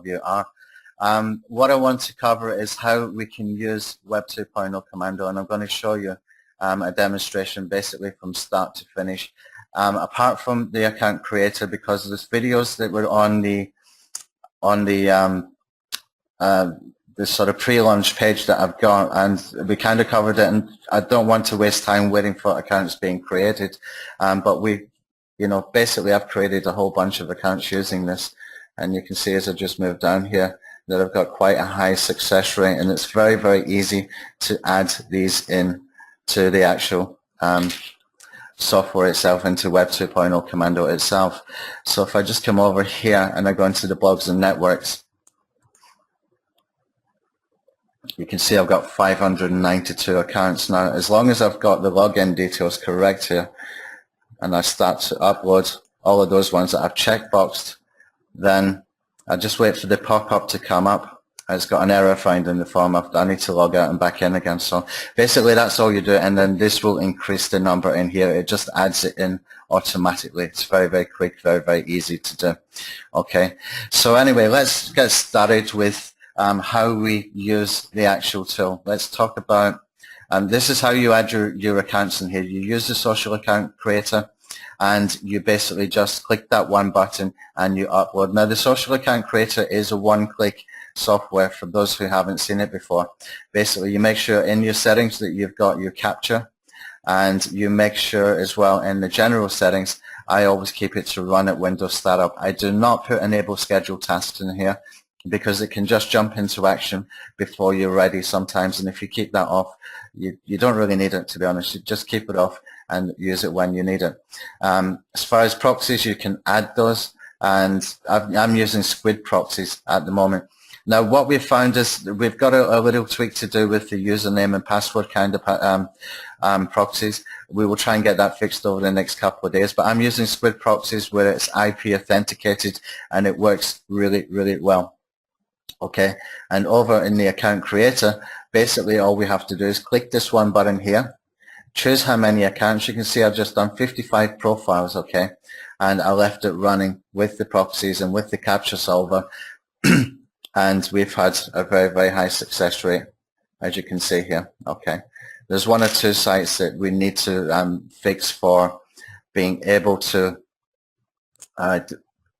of you are. What I want to cover is how we can use Web 2.0 Commando, and I'm going to show you a demonstration basically from start to finish. Apart from the account creator, because there's videos that were on the sort of pre-launch page that I've got, and we kind of covered it, and I don't want to waste time waiting for accounts being created, but basically I've created a whole bunch of accounts using this, and you can see as I just moved down here that I've got quite a high success rate, and it's very, very easy to add these in to the actual software itself, into Web 2.0 Commando itself. So if I just come over here and I go into the blogs and networks, you can see I've got 592 accounts. Now, as long as I've got the login details correct here, and I start to upload all of those ones that I've checkboxed, then I just wait for the pop-up to come up. It's got an error found in the form. I need to log out and back in again. So basically that's all you do, and then this will increase the number in here. It just adds it in automatically. It's very, very quick, very, very easy to do. Okay, so anyway, let's get started with how we use the actual tool. Let's talk about, this is how you add your accounts in here. You use the social account creator, and you basically just click that one button and you upload. Now, the social account creator is a one-click software for those who haven't seen it before. Basically, you make sure in your settings that you've got your captcha, and you make sure as well in the general settings, I always keep it to run at Windows Startup. I do not put enable scheduled tasks in here, because it can just jump into action before you're ready sometimes, and if you keep that off, you don't really need it, to be honest. You just keep it off and use it when you need it. As far as proxies, you can add those, and I'm using Squid proxies at the moment. Now, what we've found is we've got a little tweak to do with the username and password kind of proxies. We will try and get that fixed over the next couple of days, but I'm using Squid proxies where it's IP authenticated, and it works really, really well. Okay, and over in the account creator, basically all we have to do is click this one button here, choose how many accounts. You can see I've just done 55 profiles, okay, and I left it running with the proxies and with the captcha solver, and we've had a very, very high success rate, as you can see here. Okay, there's one or two sites that we need to fix for being able to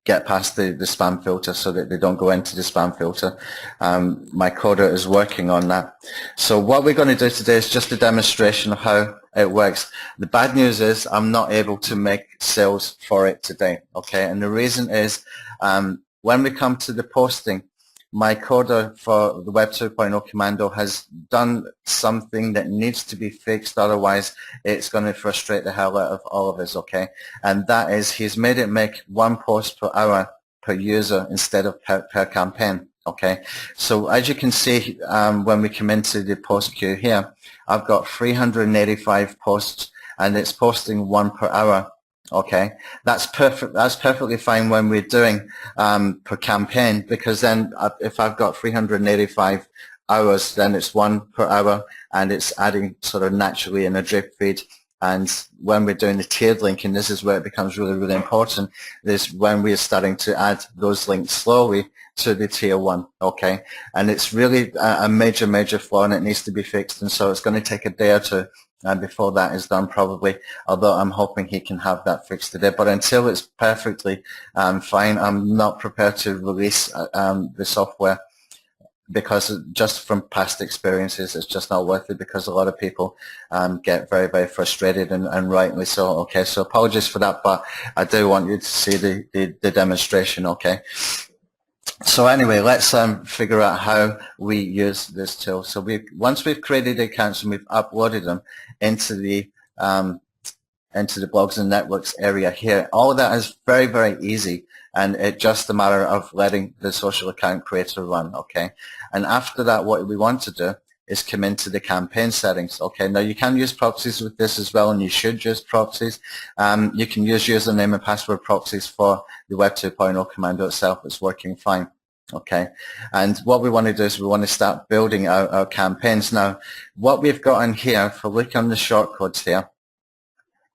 get past the spam filter, so that they don't go into the spam filter. My coder is working on that. So what we're going to do today is just a demonstration of how it works. The bad news is I'm not able to make sales for it today, okay? And the reason is when we come to the posting, my coder for the Web 2.0 Commando has done something that needs to be fixed, otherwise it's going to frustrate the hell out of all of us, okay? And that is, he's made it make one post per hour per user instead of per campaign, okay? So as you can see, when we come into the post queue here, I've got 385 posts, and it's posting one per hour. Okay, that's perfect. That's perfectly fine when we're doing per campaign, because then if I've got 385 hours, then it's one per hour, and it's adding sort of naturally in a drip feed. And when we're doing the tiered linking, this is where it becomes really, really important, is when we're starting to add those links slowly to the tier one, okay? And it's really a major, major flaw, and it needs to be fixed, and so it's going to take a day or two before that is done, probably, although I'm hoping he can have that fixed today. But until it's perfectly fine, I'm not prepared to release the software, because just from past experiences, it's just not worth it, because a lot of people get very, very frustrated, and rightly so. Okay, so apologies for that, but I do want you to see the demonstration, okay? So anyway, let's figure out how we use this tool. So once we've created accounts and we've uploaded them into the blogs and networks area here, all of that is very, very easy, and it's just a matter of letting the social account creator run, okay? And after that, what we want to do is come into the campaign settings, okay? Now, you can use proxies with this as well, and you should use proxies. You can use username and password proxies for the Web 2.0 Commando itself. It's working fine, okay? And what we want to do is we want to start building our campaigns. Now, what we've got in here, if we look on the shortcodes here,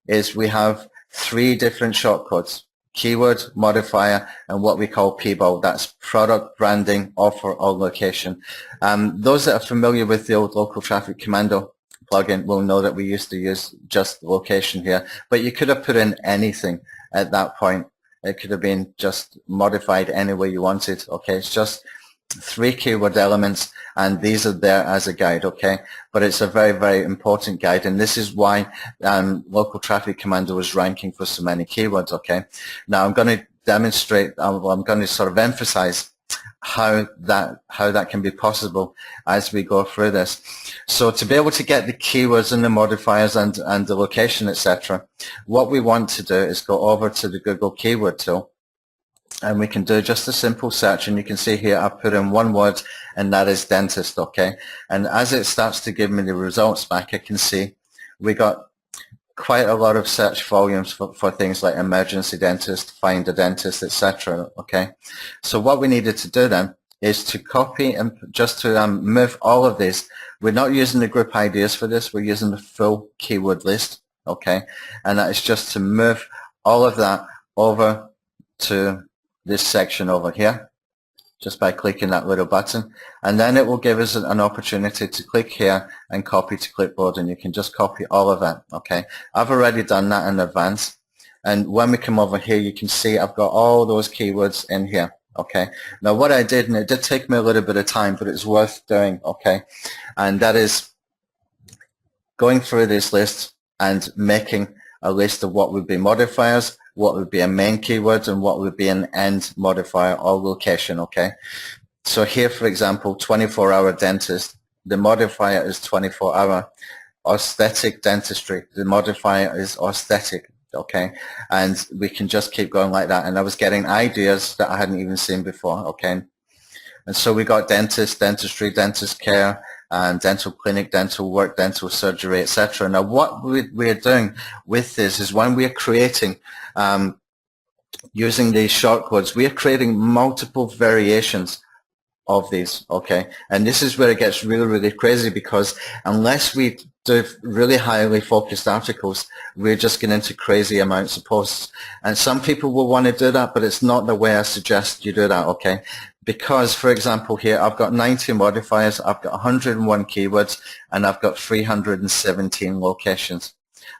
is we have 3 different shortcodes, keyword, modifier, and what we call PBOL. That's product, branding, offer, or location. Those that are familiar with the old Local Traffic Commando plugin will know that we used to use just location here, but you could have put in anything at that point. It could have been just modified any way you wanted. Okay, it's just 3 keyword elements, and these are there as a guide. Okay, but it's a very, very important guide, and this is why Local Traffic Commando is ranking for so many keywords. Okay, now I'm going to demonstrate, I'm going to sort of emphasize how that can be possible as we go through this. So to be able to get the keywords and the modifiers and the location, etc., what we want to do is go over to the Google keyword tool, and we can do just a simple search, and you can see here I've put in one word, and that is dentist. Okay, and as it starts to give me the results back, I can see we got quite a lot of search volumes for things like emergency dentist, find a dentist, etc. Okay, so what we needed to do then is to copy and just to move all of these. We're not using the group ideas for this, we're using the full keyword list. Okay, and that is just to move all of that over to this section over here, just by clicking that little button, and then it will give us an opportunity to click here and copy to clipboard, and you can just copy all of that. Okay, I've already done that in advance, and when we come over here you can see I've got all those keywords in here. Okay, now what I did, and it did take me a little bit of time, but it's worth doing. Okay, and that is going through this list and making a list of what would be modifiers, what would be a main keyword, and what would be an end modifier or location. Okay, so here for example, 24-hour dentist, the modifier is 24-hour. Aesthetic dentistry, the modifier is aesthetic. Okay, and we can just keep going like that, and I was getting ideas that I hadn't even seen before. Okay, and so we got dentist, dentistry, dentist care, and dental clinic, dental work, dental surgery, etc. Now what we are doing with this is when we are creating using these shortcodes, we are creating multiple variations of these. Okay, and this is where it gets really, really crazy, because unless we do really highly focused articles, we're just getting into crazy amounts of posts, and some people will want to do that, but it's not the way I suggest you do that. Okay, because for example here I've got 90 modifiers, I've got 101 keywords, and I've got 317 locations.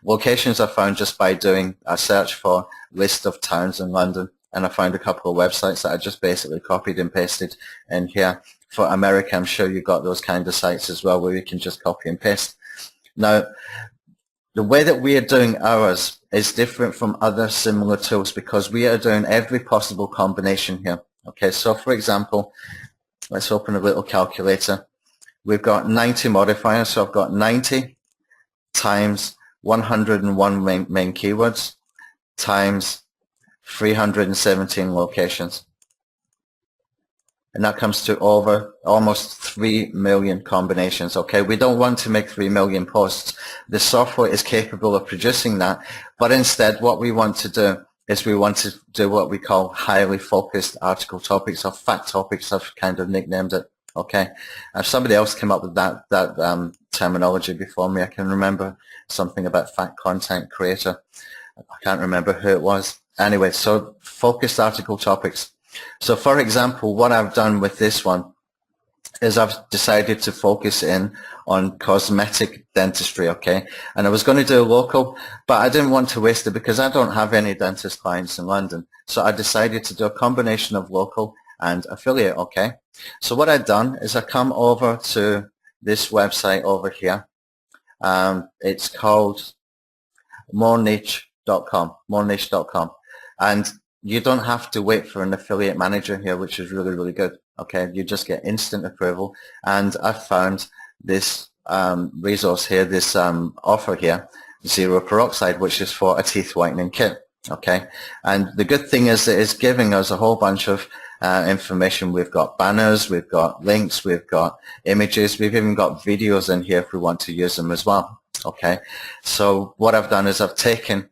Locations I found just by doing a search for list of towns in London, and I found a couple of websites that I just basically copied and pasted in here. For America, I'm sure you've got those kind of sites as well where you can just copy and paste. Now, the way that we are doing ours is different from other similar tools because we are doing every possible combination here. Okay, so for example, let's open a little calculator. We've got 90 modifiers, so I've got 90 times 101 main keywords times 317 locations, and that comes to over almost 3 million combinations. Okay, we don't want to make 3 million posts. The software is capable of producing that, but instead what we want to do is we want to do what we call highly focused article topics, or fact topics. I've kind of nicknamed it. Okay, if somebody else came up with that terminology before me, I can remember something about fact content creator. I can't remember who it was. Anyway, so focused article topics. So for example, what I've done with this one is I've decided to focus in on cosmetic dentistry. Okay, and I was going to do local, but I didn't want to waste it because I don't have any dentist clients in London. So I decided to do a combination of local and affiliate. Okay, so what I've done is I come over to this website over here. It's called moreniche.com, and you don't have to wait for an affiliate manager here, which is really, really good. Okay, you just get instant approval, and I found this resource here, this offer here, zero peroxide, which is for a teeth whitening kit. Okay, and the good thing is that it's giving us a whole bunch of information. We've got banners, we've got links, we've got images, we've even got videos in here if we want to use them as well. Okay, so what I've done is I've taken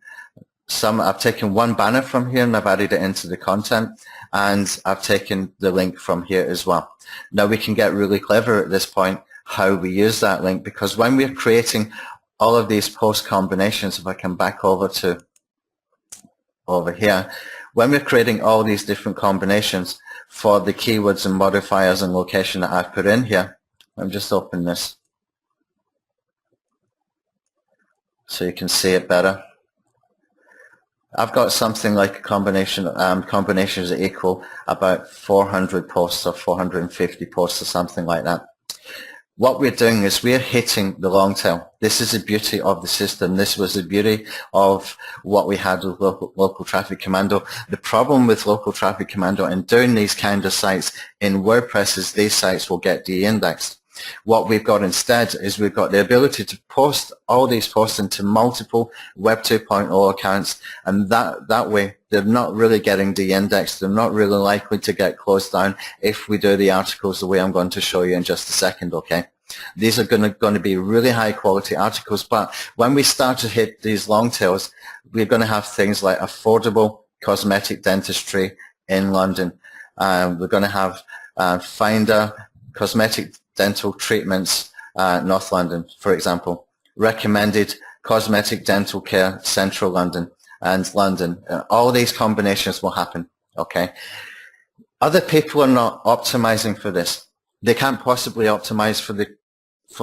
one banner from here and I've added it into the content, and I've taken the link from here as well. Now we can get really clever at this point how we use that link, because when we're creating all of these post combinations, if I come back over to over here, when we're creating all these different combinations for the keywords and modifiers and location that I've put in here, let me just open this so you can see it better. I've got something like a combinations that equal about 400 posts or 450 posts or something like that. What we're doing is we're hitting the long tail. This is the beauty of the system. This was the beauty of what we had with Local Traffic Commando. The problem with Local Traffic Commando and doing these kind of sites in WordPress is these sites will get de-indexed. What we've got instead is we've got the ability to post all these posts into multiple Web 2.0 accounts, and that way they're not really getting de-indexed. They're not really likely to get closed down if we do the articles the way I'm going to show you in just a second, okay? These are going to be really high quality articles, but when we start to hit these long tails, we're going to have things like affordable cosmetic dentistry in London. We're going to have Finder cosmetic dental treatments, North London, for example. Recommended cosmetic dental care, Central London and London. All these combinations will happen, okay? Other people are not optimizing for this. They can't possibly optimize for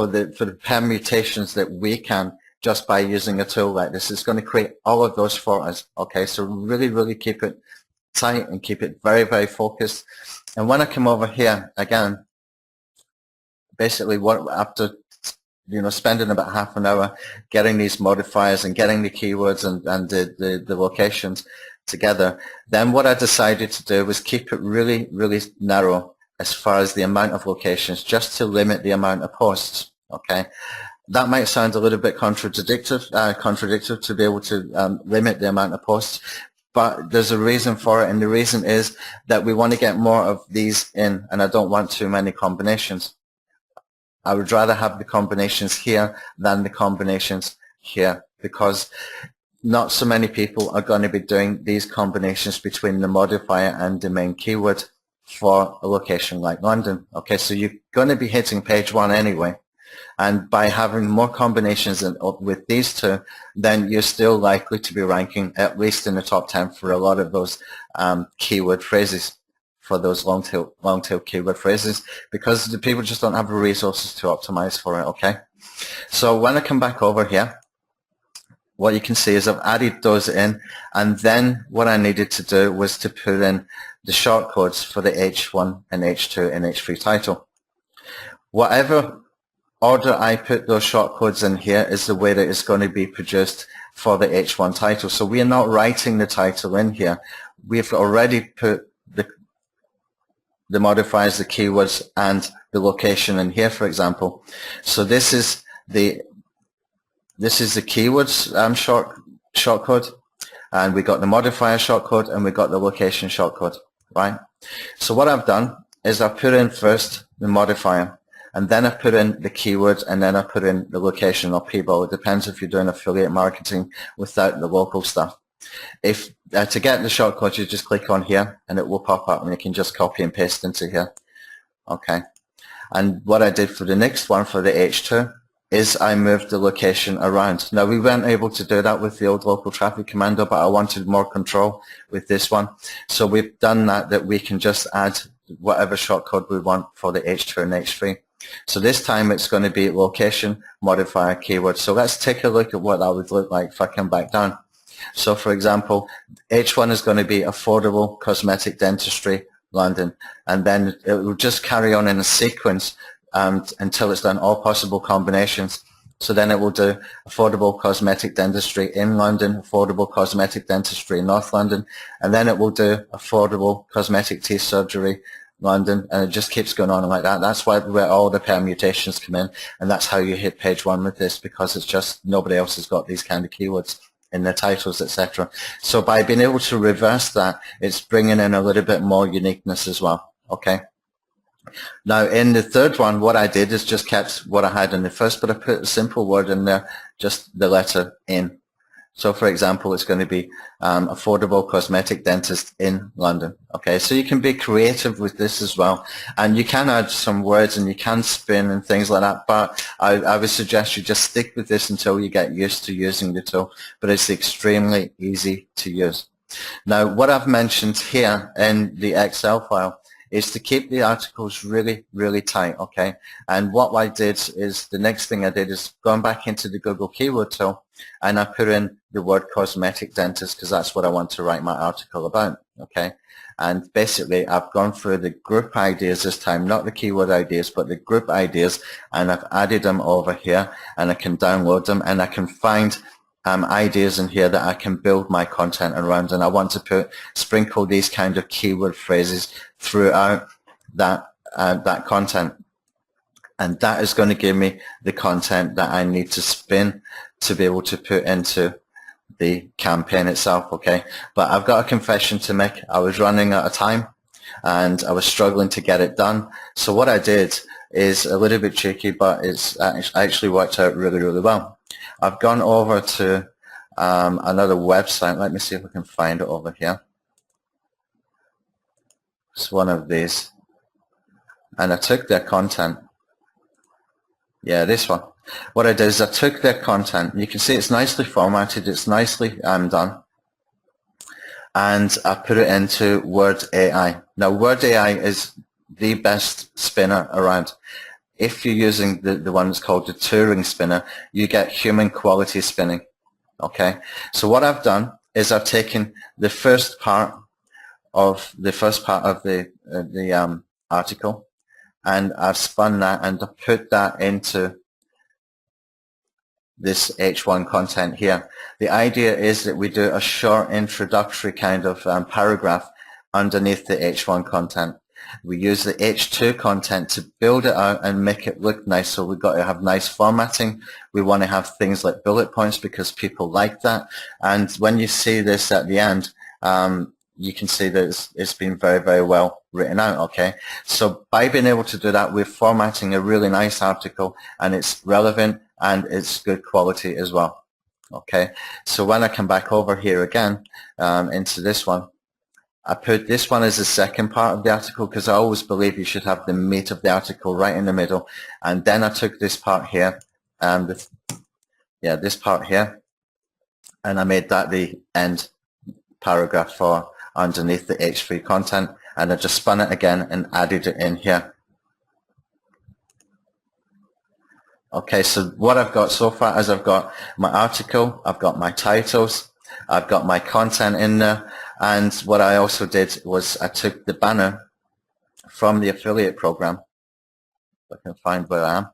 the permutations that we can just by using a tool like this. It's going to create all of those for us, okay? So really, really keep it tight and keep it very, very focused. And when I come over here, again, basically after spending about half an hour getting these modifiers and getting the keywords and the locations together, then what I decided to do was keep it really, really narrow as far as the amount of locations, just to limit the amount of posts, okay? That might sound a little bit contradictory to be able to limit the amount of posts, but there's a reason for it, and the reason is that we want to get more of these in, and I don't want too many combinations. I would rather have the combinations here than the combinations here, because not so many people are going to be doing these combinations between the modifier and the main keyword for a location like London. Okay, so you're going to be hitting page 1 anyway, and by having more combinations with these two, then you're still likely to be ranking at least in the top 10 for a lot of those keyword phrases, for those long tail keyword phrases, because the people just don't have the resources to optimize for it, okay? So when I come back over here, what you can see is I've added those in, and then what I needed to do was to put in the shortcodes for the H1 and H2 and H3 title. Whatever order I put those shortcodes in here is the way that it's going to be produced for the H1 title. So we are not writing the title in here. We've already put the modifiers, the keywords, and the location in here, for example. So this is the keywords shortcode, and we got the modifier shortcode, and we got the location shortcode, right? So what I've done is I've put in first the modifier, and then I put in the keyword, and then I put in the location or people. It depends if you're doing affiliate marketing without the local stuff. If to get the shortcut, you just click on here and it will pop up, and you can just copy and paste into here, okay? And what I did for the next one, for the H2, is I moved the location around. Now, we weren't able to do that with the old Local Traffic Commando, but I wanted more control with this one. So we've done that we can just add whatever shortcode we want for the H2 and H3. So this time it's going to be location, modifier, keyword. So let's take a look at what that would look like if I come back down. So for example, H1 is going to be affordable cosmetic dentistry, London, and then it will just carry on in a sequence until it's done all possible combinations. So then it will do affordable cosmetic dentistry in London, affordable cosmetic dentistry in North London, and then it will do affordable cosmetic teeth surgery, London, and it just keeps going on like that. That's where all the permutations come in, and that's how you hit page 1 with this, because it's just nobody else has got these kind of keywords in their titles, etc. So by being able to reverse that, it's bringing in a little bit more uniqueness as well, okay? Now in the third one, what I did is just kept what I had in the first, but I put a simple word in there, just the letter in. So for example, it's going to be affordable cosmetic dentist in London. Okay, so you can be creative with this as well, and you can add some words and you can spin and things like that, but I would suggest you just stick with this until you get used to using the tool, but it's extremely easy to use. Now, what I've mentioned here in the Excel file is to keep the articles really, really tight, okay? And what I did is, the next thing I did is gone back into the Google keyword tool and I put in the word cosmetic dentist because that's what I want to write my article about, okay? And basically I've gone through the group ideas this time, not the keyword ideas, but the group ideas, and I've added them over here and I can download them and I can find ideas in here that I can build my content around, and I want to sprinkle these kind of keyword phrases throughout that that content, and that is going to give me the content that I need to spin to be able to put into the campaign itself, okay? But I've got a confession to make. I was running out of time and I was struggling to get it done, so what I did is a little bit cheeky, but it's actually worked out really, really well. I've gone over to another website. Let me see if I can find it over here. It's one of these. And I took their content. Yeah, this one. What I did is I took their content. You can see it's nicely formatted. It's nicely done. And I put it into Word AI. Now, Word AI is the best spinner around. If you're using the one that's called the Turing spinner, you get human quality spinning. Okay, so what I've done is I've taken the first part of the article, and I've spun that and I put that into this H1 content here. The idea is that we do a short introductory kind of paragraph underneath the H1 content. We use the H2 content to build it out and make it look nice. So we've got to have nice formatting. We want to have things like bullet points because people like that. And when you see this at the end, you can see that it's been very, very well written out, okay? So by being able to do that, we're formatting a really nice article, and it's relevant and it's good quality as well, okay? So when I come back over here again into this one, I put this one as the second part of the article because I always believe you should have the meat of the article right in the middle. And then I took this part here, this part here, and I made that the end paragraph for underneath the H3 content, and I just spun it again and added it in here. Okay, so what I've got so far is I've got my article, I've got my titles, I've got my content in there, and what I also did was I took the banner from the affiliate program. If I can find where I am.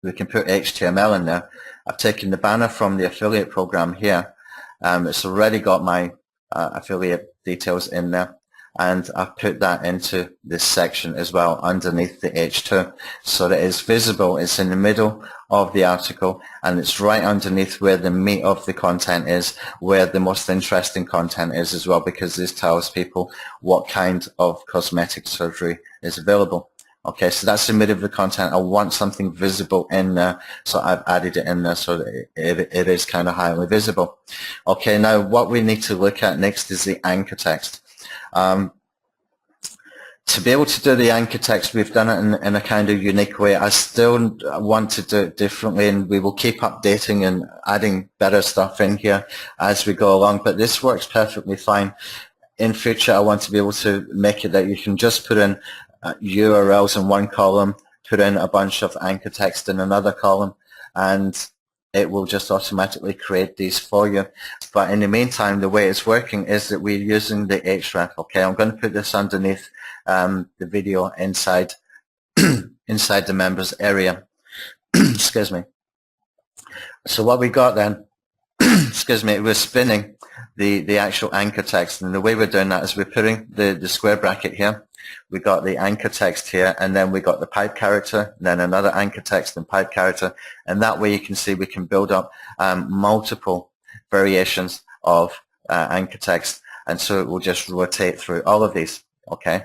We can put HTML in there. I've taken the banner from the affiliate program here. It's already got my affiliate details in there, and I've put that into this section as well underneath the H2 so that it's visible. It's in the middle of the article and it's right underneath where the meat of the content is, where the most interesting content is as well, because this tells people what kind of cosmetic surgery is available. Okay, so that's the middle of the content. I want something visible in there, so I've added it in there so that it is kind of highly visible. Okay, now what we need to look at next is the anchor text. To be able to do the anchor text, we've done it in a kind of unique way. I still want to do it differently, and we will keep updating and adding better stuff in here as we go along, but this works perfectly fine. In future, I want to be able to make it that you can just put in URLs in one column, put in a bunch of anchor text in another column, and it will just automatically create these for you. But in the meantime, the way it's working is that we're using the href. Okay, I'm going to put this underneath the video inside inside the members area. Excuse me. So what we got then, excuse me, we're spinning the actual anchor text, and the way we're doing that is we're putting the square bracket here. We got the anchor text here, and then we got the pipe character, and then another anchor text and pipe character, and that way you can see we can build up multiple variations of anchor text, and so it will just rotate through all of these. Okay.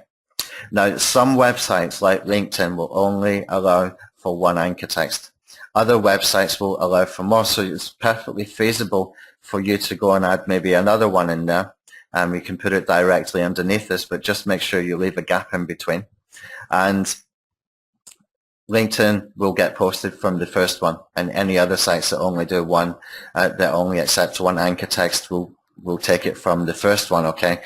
Now, some websites like LinkedIn will only allow for one anchor text. Other websites will allow for more, so it's perfectly feasible for you to go and add maybe another one in there, and we can put it directly underneath this, but just make sure you leave a gap in between. And LinkedIn will get posted from the first one, and any other sites that only do one, that only accept one anchor text will we'll take it from the first one, okay?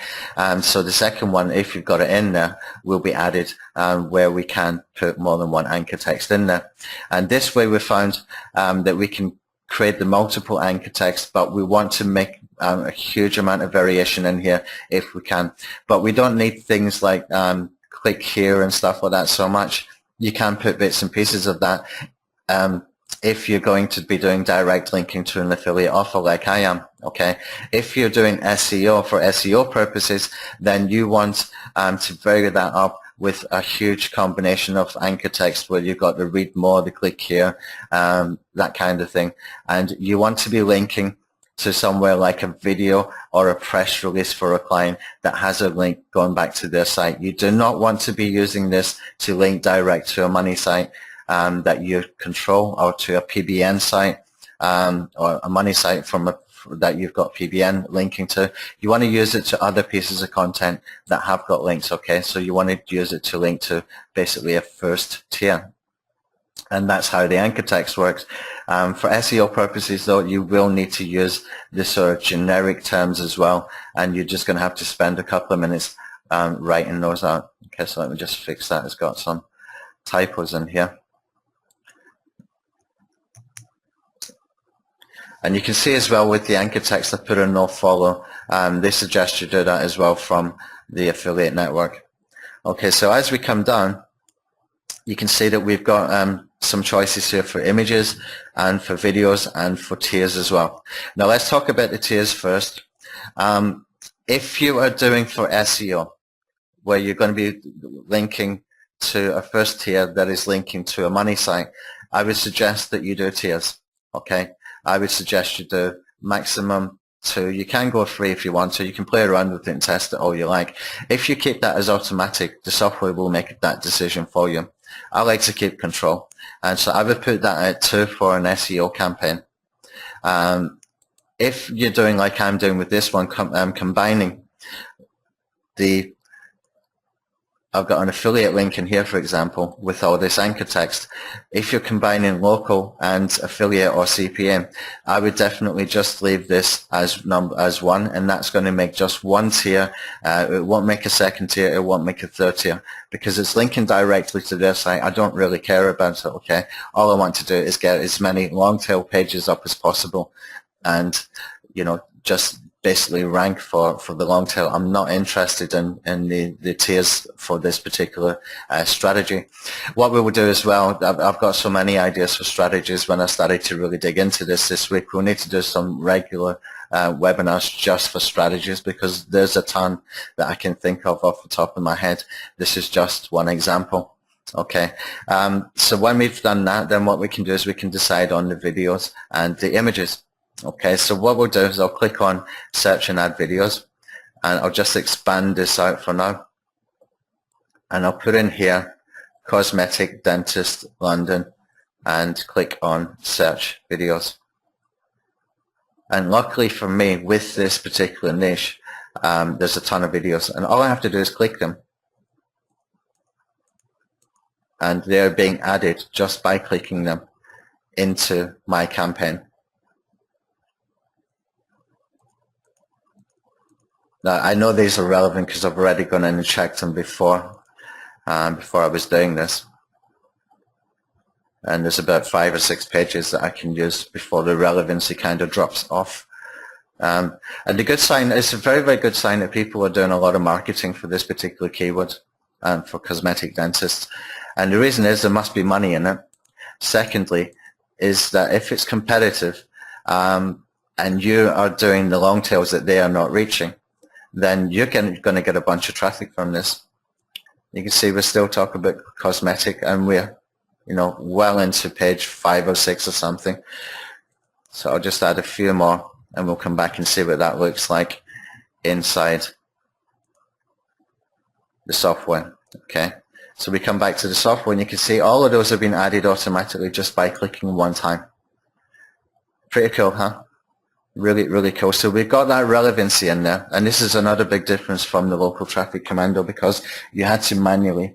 So the second one, if you've got it in there, will be added where we can put more than one anchor text in there. And this way we found that we can create the multiple anchor text, but we want to make a huge amount of variation in here if we can. But we don't need things like click here and stuff like that so much. You can put bits and pieces of that if you're going to be doing direct linking to an affiliate offer like I am, okay? If you're doing SEO for SEO purposes, then you want to vary that up with a huge combination of anchor text where you've got the read more, the click here, that kind of thing. And you want to be linking to somewhere like a video or a press release for a client that has a link going back to their site. You do not want to be using this to link direct to a money site that you control, or to a PBN site or a money site that you've got PBN linking to. You want to use it to other pieces of content that have got links, okay? So you want to use it to link to basically a first tier. And that's how the anchor text works. For SEO purposes, though, you will need to use the sort of generic terms as well, and you're just going to have to spend a couple of minutes writing those out. Okay, so let me just fix that. It's got some typos in here. And you can see as well with the anchor text, I put a no follow. They suggest you do that as well from the affiliate network. Okay, so as we come down, you can see that we've got some choices here for images and for videos and for tiers as well. Now let's talk about the tiers first. If you are doing for SEO, where you're going to be linking to a first tier that is linking to a money site, I would suggest that you do tiers, okay? I would suggest you do maximum 2. You can go 3 if you want to. You can play around with it and test it all you like. If you keep that as automatic, the software will make that decision for you. I like to keep control, and so I would put that at 2 for an SEO campaign. If you're doing like I'm doing with this one, combining the I've got an affiliate link in here, for example, with all this anchor text. If you're combining local and affiliate or CPM, I would definitely just leave this as 1, and that's going to make just 1 tier. It won't make a second tier, it won't make a third tier, because it's linking directly to their site. I don't really care about it, okay? All I want to do is get as many long tail pages up as possible, and, you know, just basically rank for the long tail. I'm not interested in the tiers for this particular strategy. What we will do as well, I've got so many ideas for strategies. When I started to really dig into this week, we'll need to do some regular webinars just for strategies, because there's a ton that I can think of off the top of my head. This is just one example. Okay, so when we've done that, then what we can do is we can decide on the videos and the images. Okay, so what we'll do is I'll click on search and add videos, and I'll just expand this out for now, and I'll put in here cosmetic dentist London and click on search videos. And luckily for me, with this particular niche, there's a ton of videos, and all I have to do is click them, and they're being added just by clicking them into my campaign. Now, I know these are relevant because I've already gone in and checked them before I was doing this. And there's about 5 or 6 pages that I can use before the relevancy kind of drops off. And the good sign, it's a very, very good sign that people are doing a lot of marketing for this particular keyword, for cosmetic dentists. And the reason is there must be money in it. Secondly, is that if it's competitive and you are doing the long tails that they are not reaching, then you're going to get a bunch of traffic from this. You can see we're still talking about cosmetic, and we're, you know, well into page 5 or 6 or something. So I'll just add a few more, and we'll come back and see what that looks like inside the software. Okay, so we come back to the software, and you can see all of those have been added automatically just by clicking one time. Pretty cool, huh? Really, really cool. So we've got that relevancy in there, and this is another big difference from the Local Traffic Commando, because you had to manually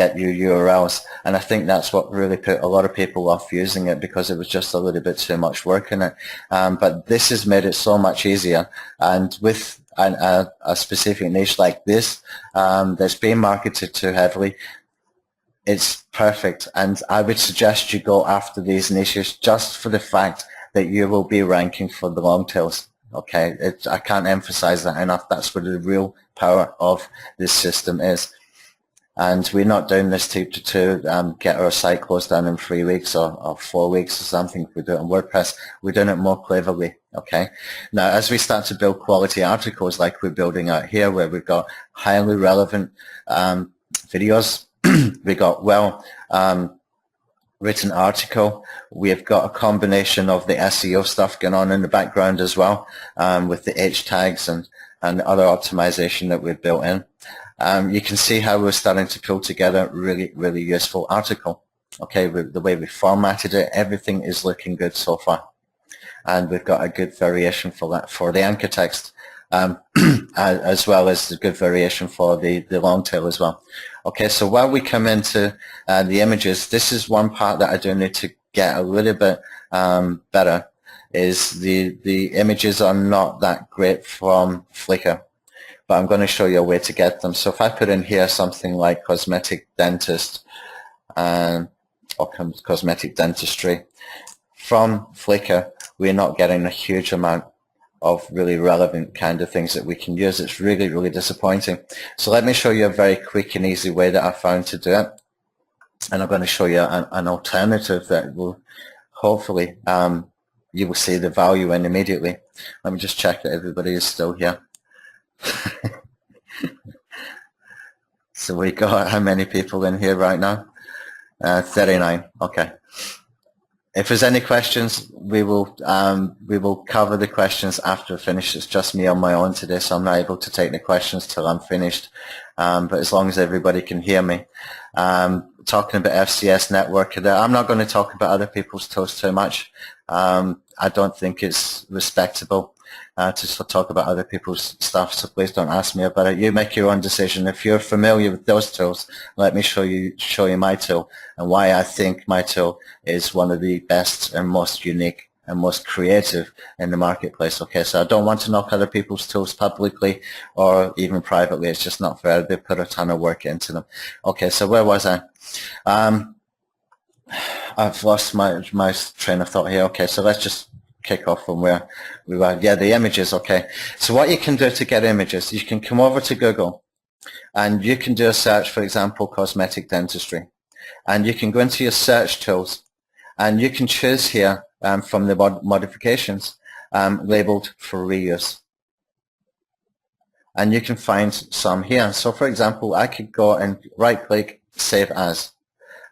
get you URLs, and I think that's what really put a lot of people off using it, because it was just a little bit too much work in it. But this has made it so much easier, and with a specific niche like this that's being marketed too heavily, it's perfect. And I would suggest you go after these niches just for the fact that you will be ranking for the long tails. Okay, I can't emphasize that enough. That's where the real power of this system is. And we're not doing this to get our site closed down in 3 weeks or 4 weeks or something. If we do it on WordPress, we're doing it more cleverly. Okay. Now, as we start to build quality articles like we're building out here, where we've got highly relevant videos, we got written article. We've got a combination of the SEO stuff going on in the background as well, with the H tags and other optimization that we've built in. You can see how we're starting to pull together really, really useful article. Okay, the way we formatted it, everything is looking good so far. And we've got a good variation for that, for the anchor text, as well as the good variation for the long tail as well. Okay, so while we come into the images, this is one part that I do need to get a little bit better, is the images are not that great from Flickr, but I'm going to show you a way to get them. So if I put in here something like cosmetic dentist or cosmetic dentistry, from Flickr, we're not getting a huge amount of really relevant kind of things that we can use. It's really, really disappointing. So let me show you a very quick and easy way that I found to do it. And I'm going to show you an alternative that will hopefully you will see the value in immediately. Let me just check that everybody is still here. So we got how many people in here right now? 39. Okay. If there's any questions, we will cover the questions after I finish. It's just me on my own today, so I'm not able to take the questions till I'm finished. But as long as everybody can hear me, talking about FCS network, I'm not going to talk about other people's tools too much. I don't think it's respectable to talk about other people's stuff, so please don't ask me about it. You make your own decision. If you're familiar with those tools, let me show you my tool and why I think my tool is one of the best and most unique and most creative in the marketplace. Okay, so I don't want to knock other people's tools publicly or even privately. It's just not fair. They put a ton of work into them. Okay, so where was I? I've lost my train of thought here. Okay, so let's just kick off from where we were. Yeah, the images. Okay, so what you can do to get images, you can come over to Google and you can do a search, for example, cosmetic dentistry, and you can go into your search tools and you can choose here from the modifications labeled for reuse, and you can find some here. So for example, I could go and right click save as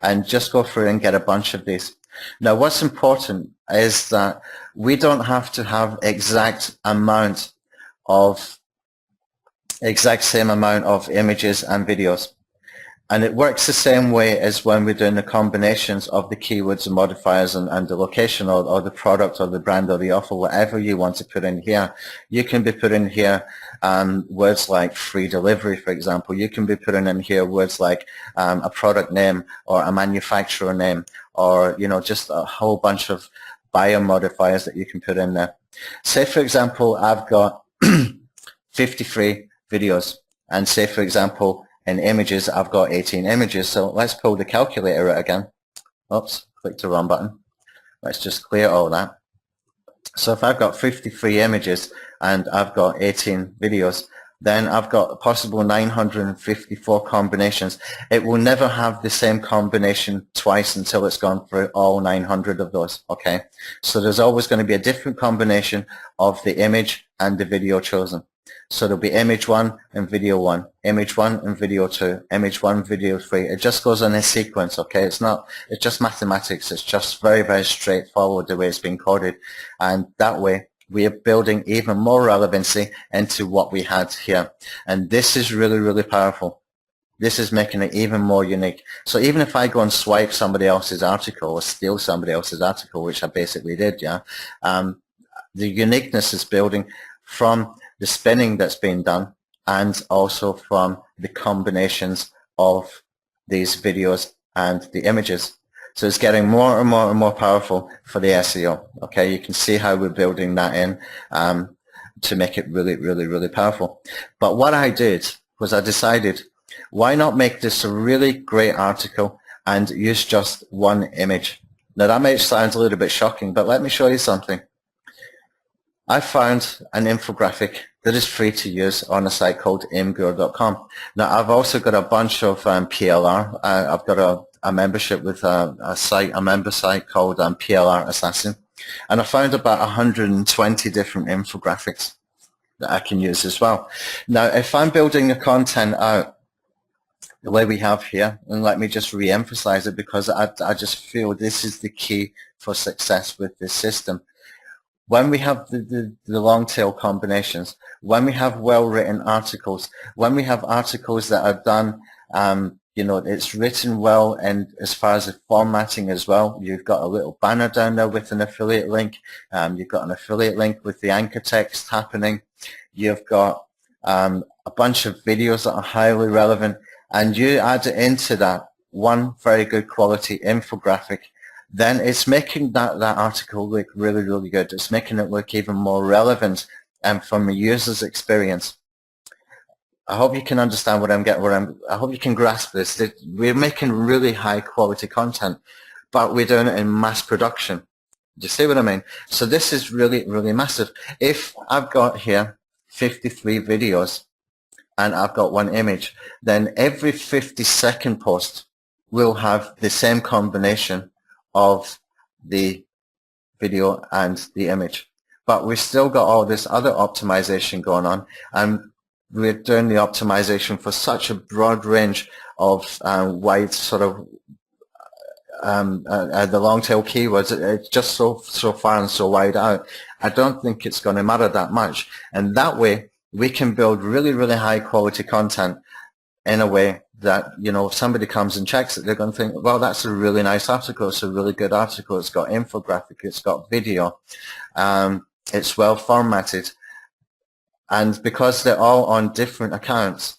and just go through and get a bunch of these. Now what's important is that we don't have to have exact same amount of images and videos. And it works the same way as when we're doing the combinations of the keywords and modifiers and the location or the product or the brand or the offer, whatever you want to put in here. You can be putting here words like free delivery, for example. You can be putting in here words like a product name or a manufacturer name, or just a whole bunch of bio modifiers that you can put in there. Say for example I've got 53 videos, and say for example in images I've got 18 images. So let's pull the calculator out again. Oops, clicked the wrong button. Let's just clear all that. So if I've got 53 images and I've got 18 videos, then I've got a possible 954 combinations. It will never have the same combination twice until it's gone through all 900 of those. Okay, so there's always going to be a different combination of the image and the video chosen. So there'll be image 1 and video 1, image 1 and video 2, image 1, video 3. It just goes in a sequence, okay? It's just mathematics. It's just very, very straightforward the way it's been coded. And that way, we are building even more relevancy into what we had here. And this is really, really powerful. This is making it even more unique. So even if I go and swipe somebody else's article or steal somebody else's article, which I basically did, yeah, the uniqueness is building from the spinning that's been done and also from the combinations of these videos and the images. So it's getting more and more and more powerful for the SEO. Okay, you can see how we're building that in to make it really, really, really powerful. But what I did was I decided, why not make this a really great article and use just one image? Now that may sound a little bit shocking, but let me show you something. I found an infographic that is free to use on a site called aimguru.com. Now I've also got a bunch of PLR. I've got a membership with a member site called PLR Assassin, and I found about 120 different infographics that I can use as well. Now if I'm building the content out the way we have here, and let me just re-emphasize it because I just feel this is the key for success with this system. When we have the long tail combinations, when we have well-written articles, when we have articles that are done, you know, it's written well, and as far as the formatting as well, you've got a little banner down there with an affiliate link, you've got an affiliate link with the anchor text happening, you've got a bunch of videos that are highly relevant, and you add into that one very good quality infographic, then it's making that article look really, really good. It's making it look even more relevant and from a user's experience. I hope you can understand what I'm getting. I hope you can grasp this. We're making really high quality content, but we're doing it in mass production. Do you see what I mean? So this is really, really massive. If I've got here 53 videos and I've got one image, then every 50-second post will have the same combination of the video and the image. But we've still got all this other optimization going on, and we're doing the optimization for such a broad range of wide sort of the long tail keywords. It's just so far and so wide out. I don't think it's going to matter that much, and that way we can build really, really high quality content in a way that, you know, if somebody comes and checks it, they're going to think, well, that's a really nice article. It's a really good article. It's got infographic. It's got video. It's well formatted. And because they're all on different accounts,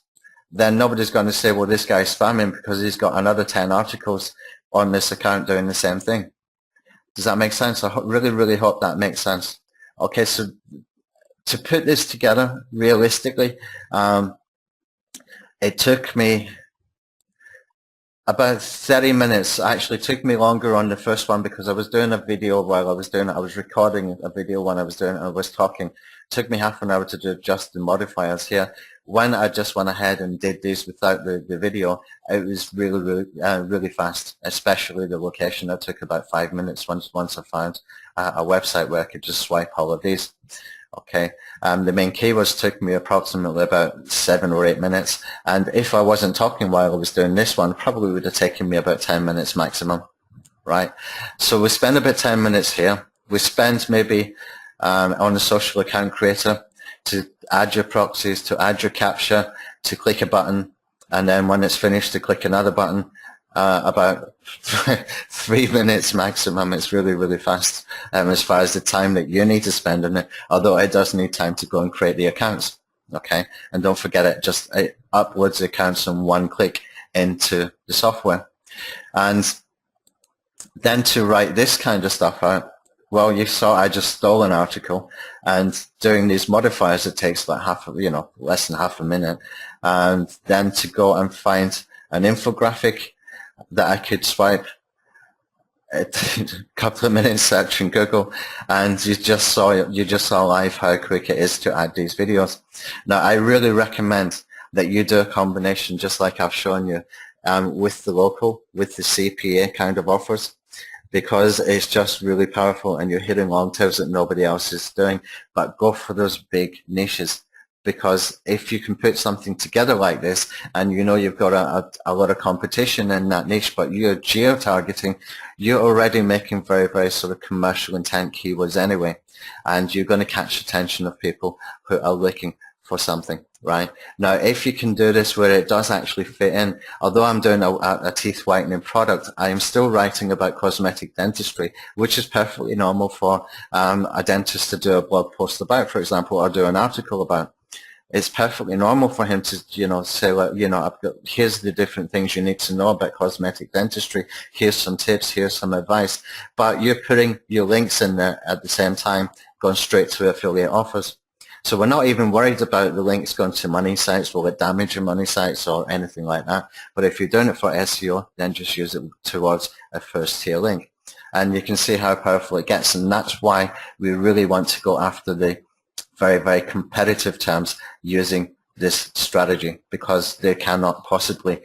then nobody's going to say, well, this guy's spamming because he's got another 10 articles on this account doing the same thing. Does that make sense? I really, really hope that makes sense. Okay, so to put this together realistically, it took me about 30 minutes. Actually, it took me longer on the first one because I was doing a video while I was doing it. I was recording a video when I was doing it. I was talking. It took me half an hour to do just the modifiers here. When I just went ahead and did these without the video, it was really, really fast, especially the location. It took about 5 minutes once I found a website where I could just swipe all of these. Okay, the main keywords took me approximately about 7 or 8 minutes, and if I wasn't talking while I was doing this one, probably would have taken me about 10 minutes maximum, right? So we spend about 10 minutes here. We spend maybe on the social account creator to add your proxies, to add your captcha, to click a button, and then when it's finished to click another button. About 3 minutes maximum. It's really, really fast as far as the time that you need to spend on it, although it does need time to go and create the accounts. Okay, and don't forget it uploads the accounts in one click into the software. And then to write this kind of stuff out, well, you saw I just stole an article, and doing these modifiers, it takes like less than half a minute, and then to go and find an infographic that I could swipe a couple of minutes search in Google, and you just saw live how quick it is to add these videos. Now, I really recommend that you do a combination just like I've shown you with the CPA kind of offers, because it's just really powerful and you're hitting long tails that nobody else is doing. But go for those big niches, because if you can put something together like this and you know you've got a lot of competition in that niche, but you're geo-targeting, you're already making very, very sort of commercial intent keywords anyway, and you're going to catch the attention of people who are looking for something, right? Now, if you can do this where it does actually fit in, although I'm doing a teeth whitening product, I am still writing about cosmetic dentistry, which is perfectly normal for a dentist to do a blog post about, for example, or do an article about. It's perfectly normal for him to, say, well, I've got, here's the different things you need to know about cosmetic dentistry. Here's some tips, here's some advice. But you're putting your links in there at the same time, going straight to affiliate offers. So we're not even worried about the links going to money sites. Will it damage your money sites or anything like that? But if you're doing it for SEO, then just use it towards a first tier link. And you can see how powerful it gets. And that's why we really want to go after the very, very competitive terms using this strategy, because they cannot possibly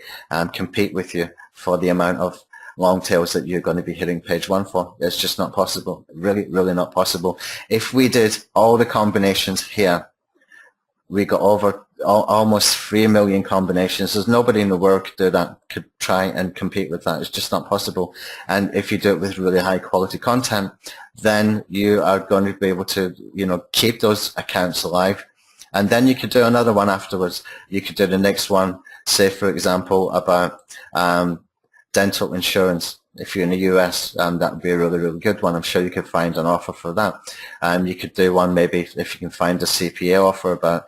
compete with you for the amount of long tails that you're going to be hitting page one for. It's just not possible. Really, really not possible. If we did all the combinations here, we got over almost 3 million combinations. There's nobody in the world could try and compete with that. It's just not possible. And if you do it with really high quality content, then you are going to be able to, keep those accounts alive. And then you could do another one afterwards. You could do the next one, say for example, about dental insurance. If you're in the US, that would be a really, really good one. I'm sure you could find an offer for that. You could do one maybe if you can find a CPA offer about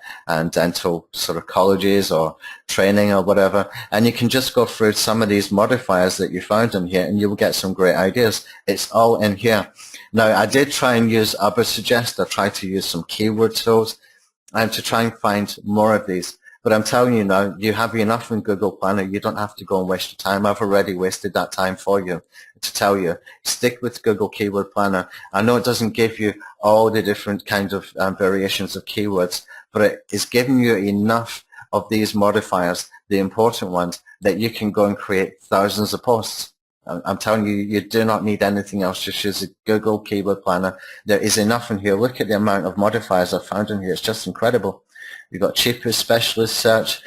dental sort of colleges or training or whatever. And you can just go through some of these modifiers that you found in here and you will get some great ideas. It's all in here. Now, I did try and use Suggest. I tried to use some keyword tools and to try and find more of these. But I'm telling you now, you have enough in Google Planner. You don't have to go and waste your time. I've already wasted that time for you to tell you. Stick with Google Keyword Planner. I know it doesn't give you all the different kinds of variations of keywords, but it is giving you enough of these modifiers, the important ones, that you can go and create thousands of posts. I'm telling you, you do not need anything else. Just use the Google Keyword Planner. There is enough in here. Look at the amount of modifiers I've found in here. It's just incredible. You've got cheapest, specialist search,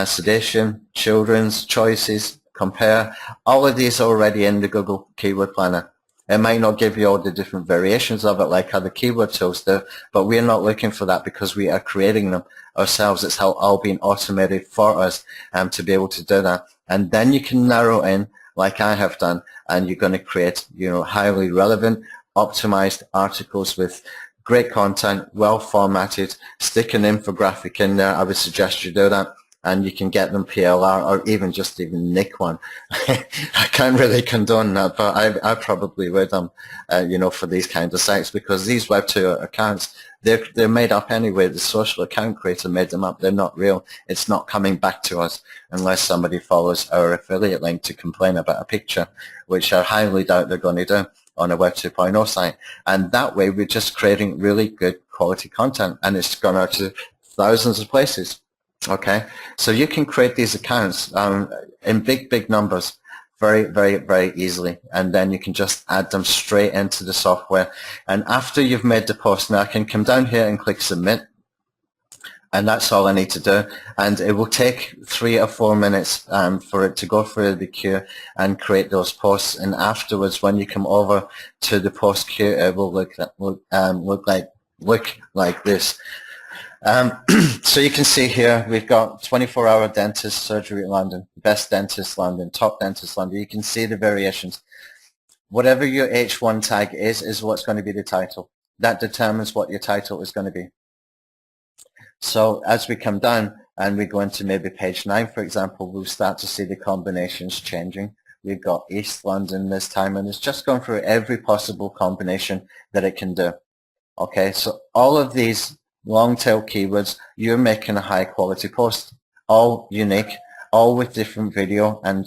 sedation, children's, choices, compare. All of these are already in the Google Keyword Planner. It might not give you all the different variations of it like other keyword tools do, but we're not looking for that because we are creating them ourselves. It's all being automated for us to be able to do that. And then you can narrow in like I have done, and you're going to create, highly relevant, optimized articles with great content, well formatted. Stick an infographic in there. I would suggest you do that, and you can get them PLR or even nick one. I can't really condone that, but I probably would for these kinds of sites, because these Web2 accounts, they're made up anyway. The social account creator made them up. They're not real. It's not coming back to us unless somebody follows our affiliate link to complain about a picture, which I highly doubt they're going to do on a Web 2.0 site. And that way we're just creating really good quality content, and it's gone out to thousands of places. Okay, so you can create these accounts in big numbers very, very, very easily, and then you can just add them straight into the software. And after you've made the post, now I can come down here and click submit, and that's all I need to do, and it will take 3 or 4 minutes for it to go through the queue and create those posts. And afterwards, when you come over to the post queue, it will look like this. So you can see here we've got 24-hour dentist surgery in London, best dentist London, top dentist London. You can see the variations. Whatever your H1 tag is what's going to be the title. That determines what your title is going to be. So as we come down and we go into maybe page 9, for example, we'll start to see the combinations changing. We've got East London this time, and it's just going through every possible combination that it can do. Okay, so all of these long tail keywords, you're making a high quality post, all unique, all with different video and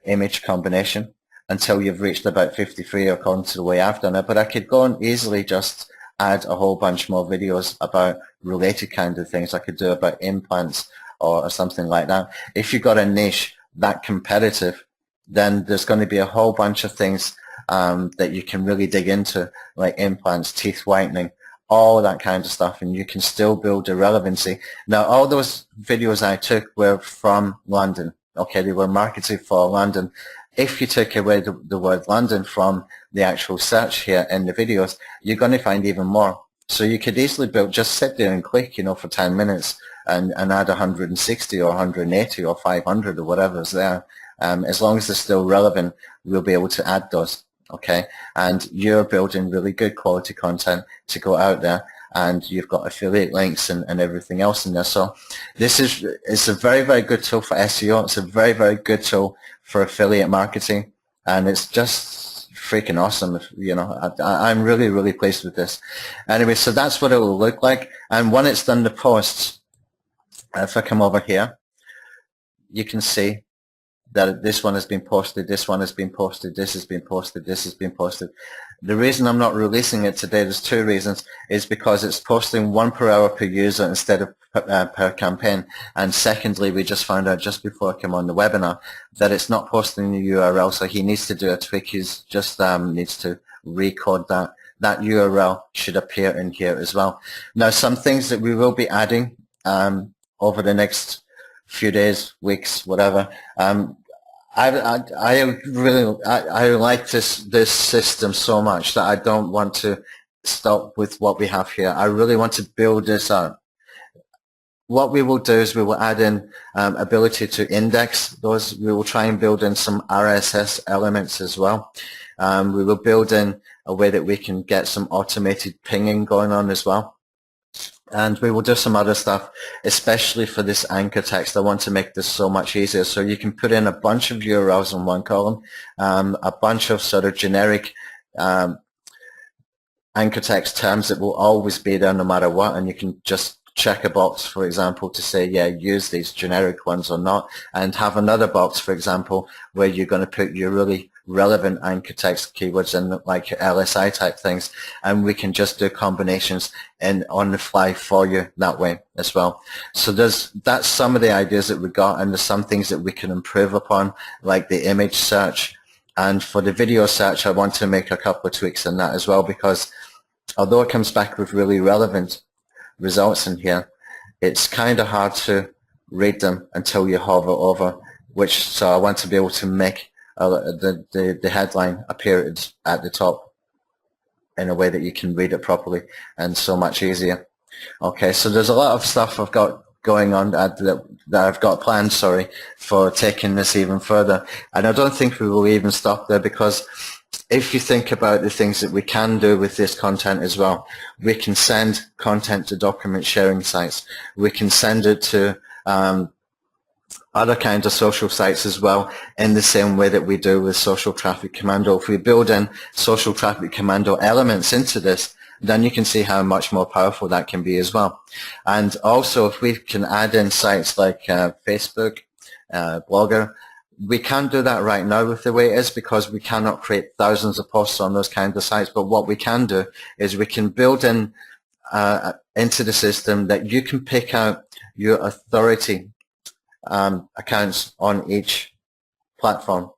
image combination, until you've reached about 53 according to the way I've done it. But I could go and easily just add a whole bunch more videos about related kind of things. I could do about implants or something like that. If you've got a niche that competitive, then there's going to be a whole bunch of things that you can really dig into, like implants, teeth whitening, all that kind of stuff, and you can still build a relevancy. Now, all those videos I took were from London. Okay, they were marketed for London. If you take away the word London from the actual search here in the videos, you're going to find even more. So you could easily just sit there and click, for 10 minutes and add 160 or 180 or 500 or whatever's there. As long as they're still relevant, we'll be able to add those. Okay, and you're building really good quality content to go out there. and you've got affiliate links and everything else in there. So this is, it's a very, very good tool for SEO. It's a very, very good tool for affiliate marketing, and it's just freaking awesome. You know, I'm really, really pleased with this. Anyway, so that's what it will look like. And when it's done the posts, if I come over here, you can see that this one has been posted, this one has been posted, this has been posted, this has been posted. The reason I'm not releasing it today, there's two reasons, is because it's posting 1 per hour per user instead of per campaign. And secondly, we just found out just before I came on the webinar that it's not posting the URL, so he needs to do a tweak. He's just needs to recode that. That URL should appear in here as well. Now, some things that we will be adding over the next few days, weeks, whatever. I really like this system so much that I don't want to stop with what we have here. I really want to build this out. What we will do is we will add in ability to index those. We will try and build in some RSS elements as well. We will build in a way that we can get some automated pinging going on as well. And we will do some other stuff, especially for this anchor text. I want to make this so much easier. So you can put in a bunch of URLs in one column, a bunch of sort of generic anchor text terms that will always be there no matter what. And you can just check a box, for example, to say, yeah, use these generic ones or not, and have another box, for example, where you're going to put your really relevant anchor text keywords in, like your LSI type things, and we can just do combinations on the fly for you that way as well. So that's some of the ideas that we got, and there's some things that we can improve upon, like the image search. And for the video search, I want to make a couple of tweaks in that as well, because although it comes back with really relevant results in here, it's kind of hard to read them until you hover over, so I want to be able to make the headline appear at the top in a way that you can read it properly, and so much easier. Okay, so there's a lot of stuff I've got going on that I've got planned, sorry, for taking this even further. And I don't think we will even stop there, because if you think about the things that we can do with this content as well, we can send content to document sharing sites. We can send it to other kinds of social sites as well, in the same way that we do with Social Traffic Commando. If we build in Social Traffic Commando elements into this, then you can see how much more powerful that can be as well. And also, if we can add in sites like Facebook, Blogger, we can't do that right now with the way it is, because we cannot create thousands of posts on those kinds of sites. But what we can do is we can build in into the system that you can pick out your authority accounts on each platform,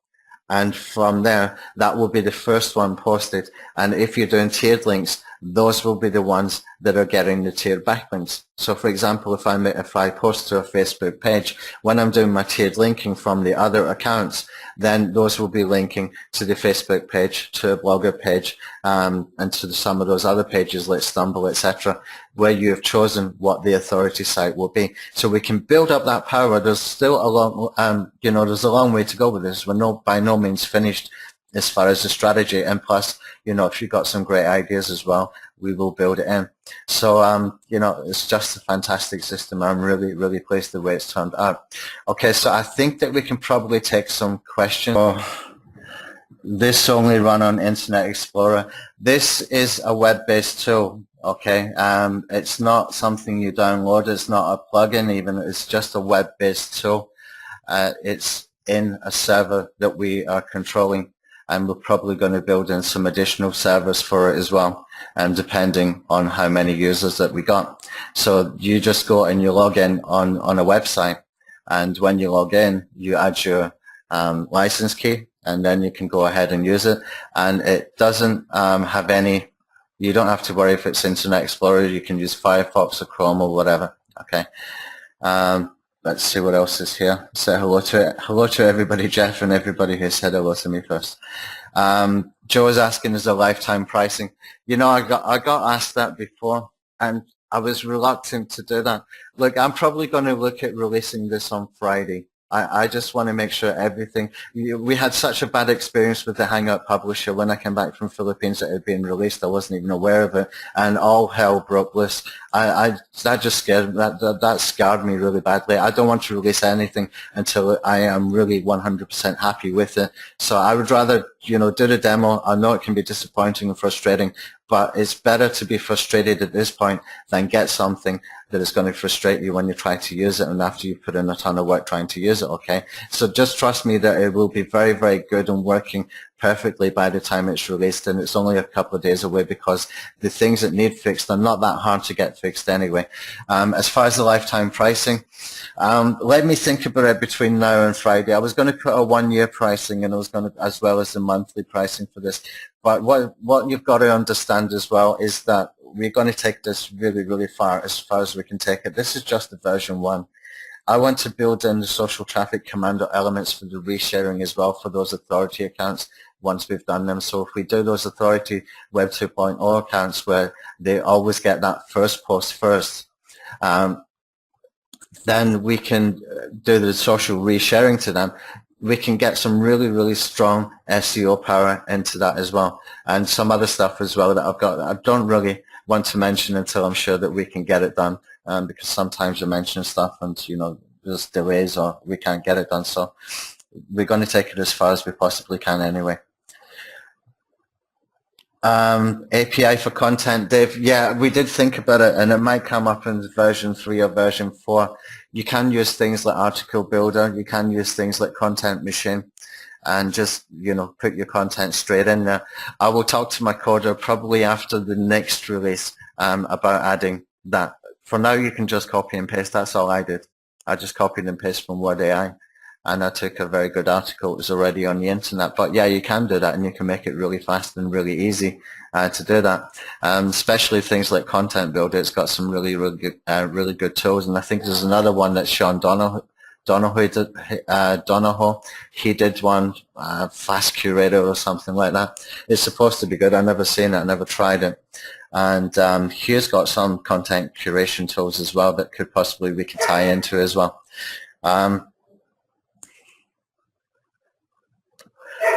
and from there that will be the first one posted. And if you're doing tiered links, those will be the ones that are getting the tiered backlinks. So for example, if I post to a Facebook page, when I'm doing my tiered linking from the other accounts, then those will be linking to the Facebook page, to a Blogger page, and to some of those other pages like Stumble, etc., where you have chosen what the authority site will be. So we can build up that power. There's still a long, there's a long way to go with this. We're by no means finished as far as the strategy, and plus, if you've got some great ideas as well, we will build it in. So, it's just a fantastic system. I'm really, really pleased the way it's turned out. Okay, so I think that we can probably take some questions. This only run on Internet Explorer. This is a web-based tool, okay? It's not something you download. It's not a plugin even. It's just a web-based tool. It's in a server that we are controlling, and we're probably going to build in some additional servers for it as well, and depending on how many users that we got. So you just go and you log in on a website, and when you log in, you add your license key, and then you can go ahead and use it. And it doesn't have any, you don't have to worry if it's Internet Explorer. You can use Firefox or Chrome or whatever. Okay. Let's see what else is here. Say hello to it. Hello to everybody, Jeff, and everybody who said hello to me first. Joe is asking, is there lifetime pricing? I got asked that before, and I was reluctant to do that. Look, I'm probably going to look at releasing this on Friday. I just want to make sure everything, we had such a bad experience with the Hangout publisher when I came back from Philippines that it had been released. I wasn't even aware of it, and all hell broke loose. That just scared, that scarred me really badly. I don't want to release anything until I am really 100% happy with it. So I would rather, do the demo. I know it can be disappointing and frustrating, but it's better to be frustrated at this point than get something that is going to frustrate you when you try to use it and after you put in a ton of work trying to use it, okay? So just trust me that it will be very, very good and working perfectly by the time it's released, and it's only a couple of days away because the things that need fixed are not that hard to get fixed anyway. As far as the lifetime pricing, let me think about it between now and Friday. I was going to put a 1-year pricing, and I was going to, as well as the monthly pricing for this. But what you've got to understand as well is that we're going to take this really, really far as we can take it. This is just the version 1. I want to build in the social traffic commando elements for the resharing as well for those authority accounts once we've done them. So if we do those authority Web 2.0 accounts where they always get that first post first, then we can do the social resharing to them. We can get some really, really strong SEO power into that as well, and some other stuff as well that I've got that I don't really want to mention until I'm sure that we can get it done, because sometimes you mention stuff and there's delays or we can't get it done. So we're going to take it as far as we possibly can anyway. API for content, Dave. Yeah, we did think about it, and it might come up in version 3 or version 4. You can use things like Article Builder. You can use things like Content Machine, and just put your content straight in there. I will talk to my coder probably after the next release about adding that. For now, you can just copy and paste. That's all I did. I just copied and pasted from Word AI. And I took a very good article. It was already on the internet. But yeah, you can do that, and you can make it really fast and really easy to do that. Especially things like Content Builder. It's got some really, really good tools. And I think there's another one that Sean Donahoe he did one, Fast Curator or something like that. It's supposed to be good. I've never seen it. I never tried it. And Hugh's got some content curation tools as well that could possibly we could tie into as well.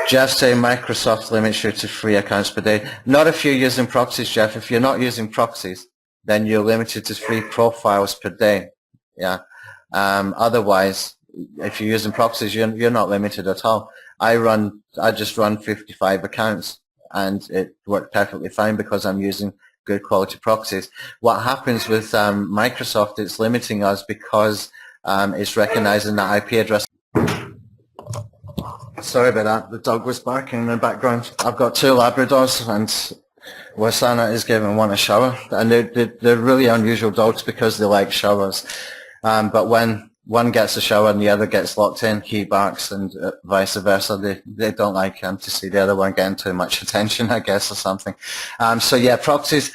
Jeff saying Microsoft limits you to 3 accounts per day. Not if you're using proxies, Jeff. If you're not using proxies, then you're limited to 3 profiles per day. Yeah. Otherwise, if you're using proxies, you're not limited at all. I just run 55 accounts, and it worked perfectly fine because I'm using good quality proxies. What happens with Microsoft, it's limiting us because it's recognizing that IP address. Sorry about that. The dog was barking in the background. I've got 2 Labradors, and Wasana is giving one a shower. And they're really unusual dogs because they like showers. But when one gets a shower and the other gets locked in, he barks, and vice versa. They don't like to see the other one getting too much attention, I guess, or something. So yeah, proxies.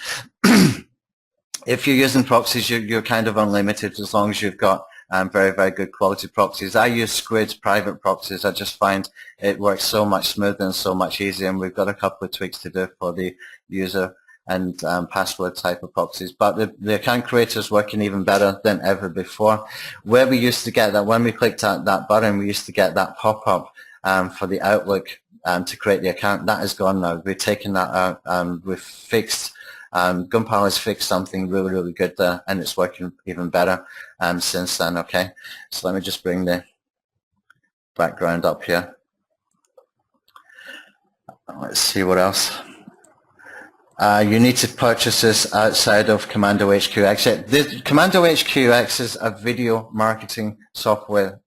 If you're using proxies, you're kind of unlimited as long as you've got very, very good quality proxies. I use Squid's private proxies. I just find it works so much smoother and so much easier, and we've got a couple of tweaks to do for the user and password type of proxies. But the account creator is working even better than ever before. Where we used to get that, when we clicked that button, we used to get that pop-up for the Outlook to create the account. That is gone now. We've taken that out. We've fixed Gunpowder has fixed something really, really good there, and it's working even better since then. Okay, so let me just bring the background up here. Let's see what else. You need to purchase this outside of Commando HQX. The Commando HQX is a video marketing software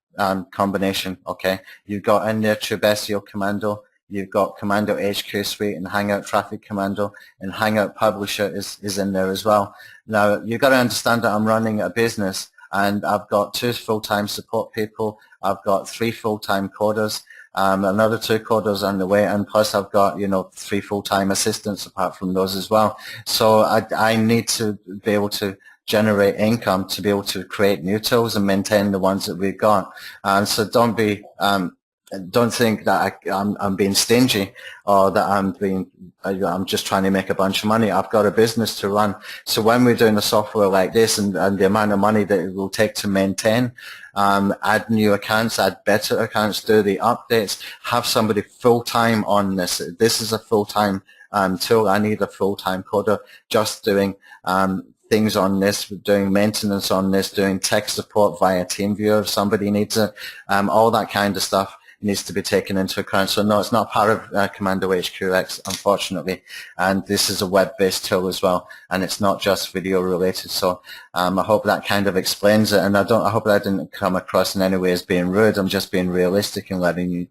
combination. Okay, you've got in there Tube SEO Commando. You've got Commando HQ Suite and Hangout Traffic Commando, and Hangout Publisher is in there as well. Now, you've got to understand that I'm running a business, and I've got 2 full-time support people. I've got 3 full-time coders, another 2 coders on the way, and plus I've got 3 full-time assistants apart from those as well. So I need to be able to generate income to be able to create new tools and maintain the ones that we've got. So don't be don't think that I'm being stingy or that I'm just trying to make a bunch of money. I've got a business to run. So when we're doing a software like this and the amount of money that it will take to maintain, add new accounts, add better accounts, do the updates, have somebody full-time on this. This is a full-time tool. I need a full-time coder just doing things on this, doing maintenance on this, doing tech support via TeamViewer if somebody needs it, all that kind of stuff needs to be taken into account. So no, it's not part of Commando HQX, unfortunately, and this is a web-based tool as well, and it's not just video related. So I hope that kind of explains it, and I hope that didn't come across in any way as being rude. I'm just being realistic and letting you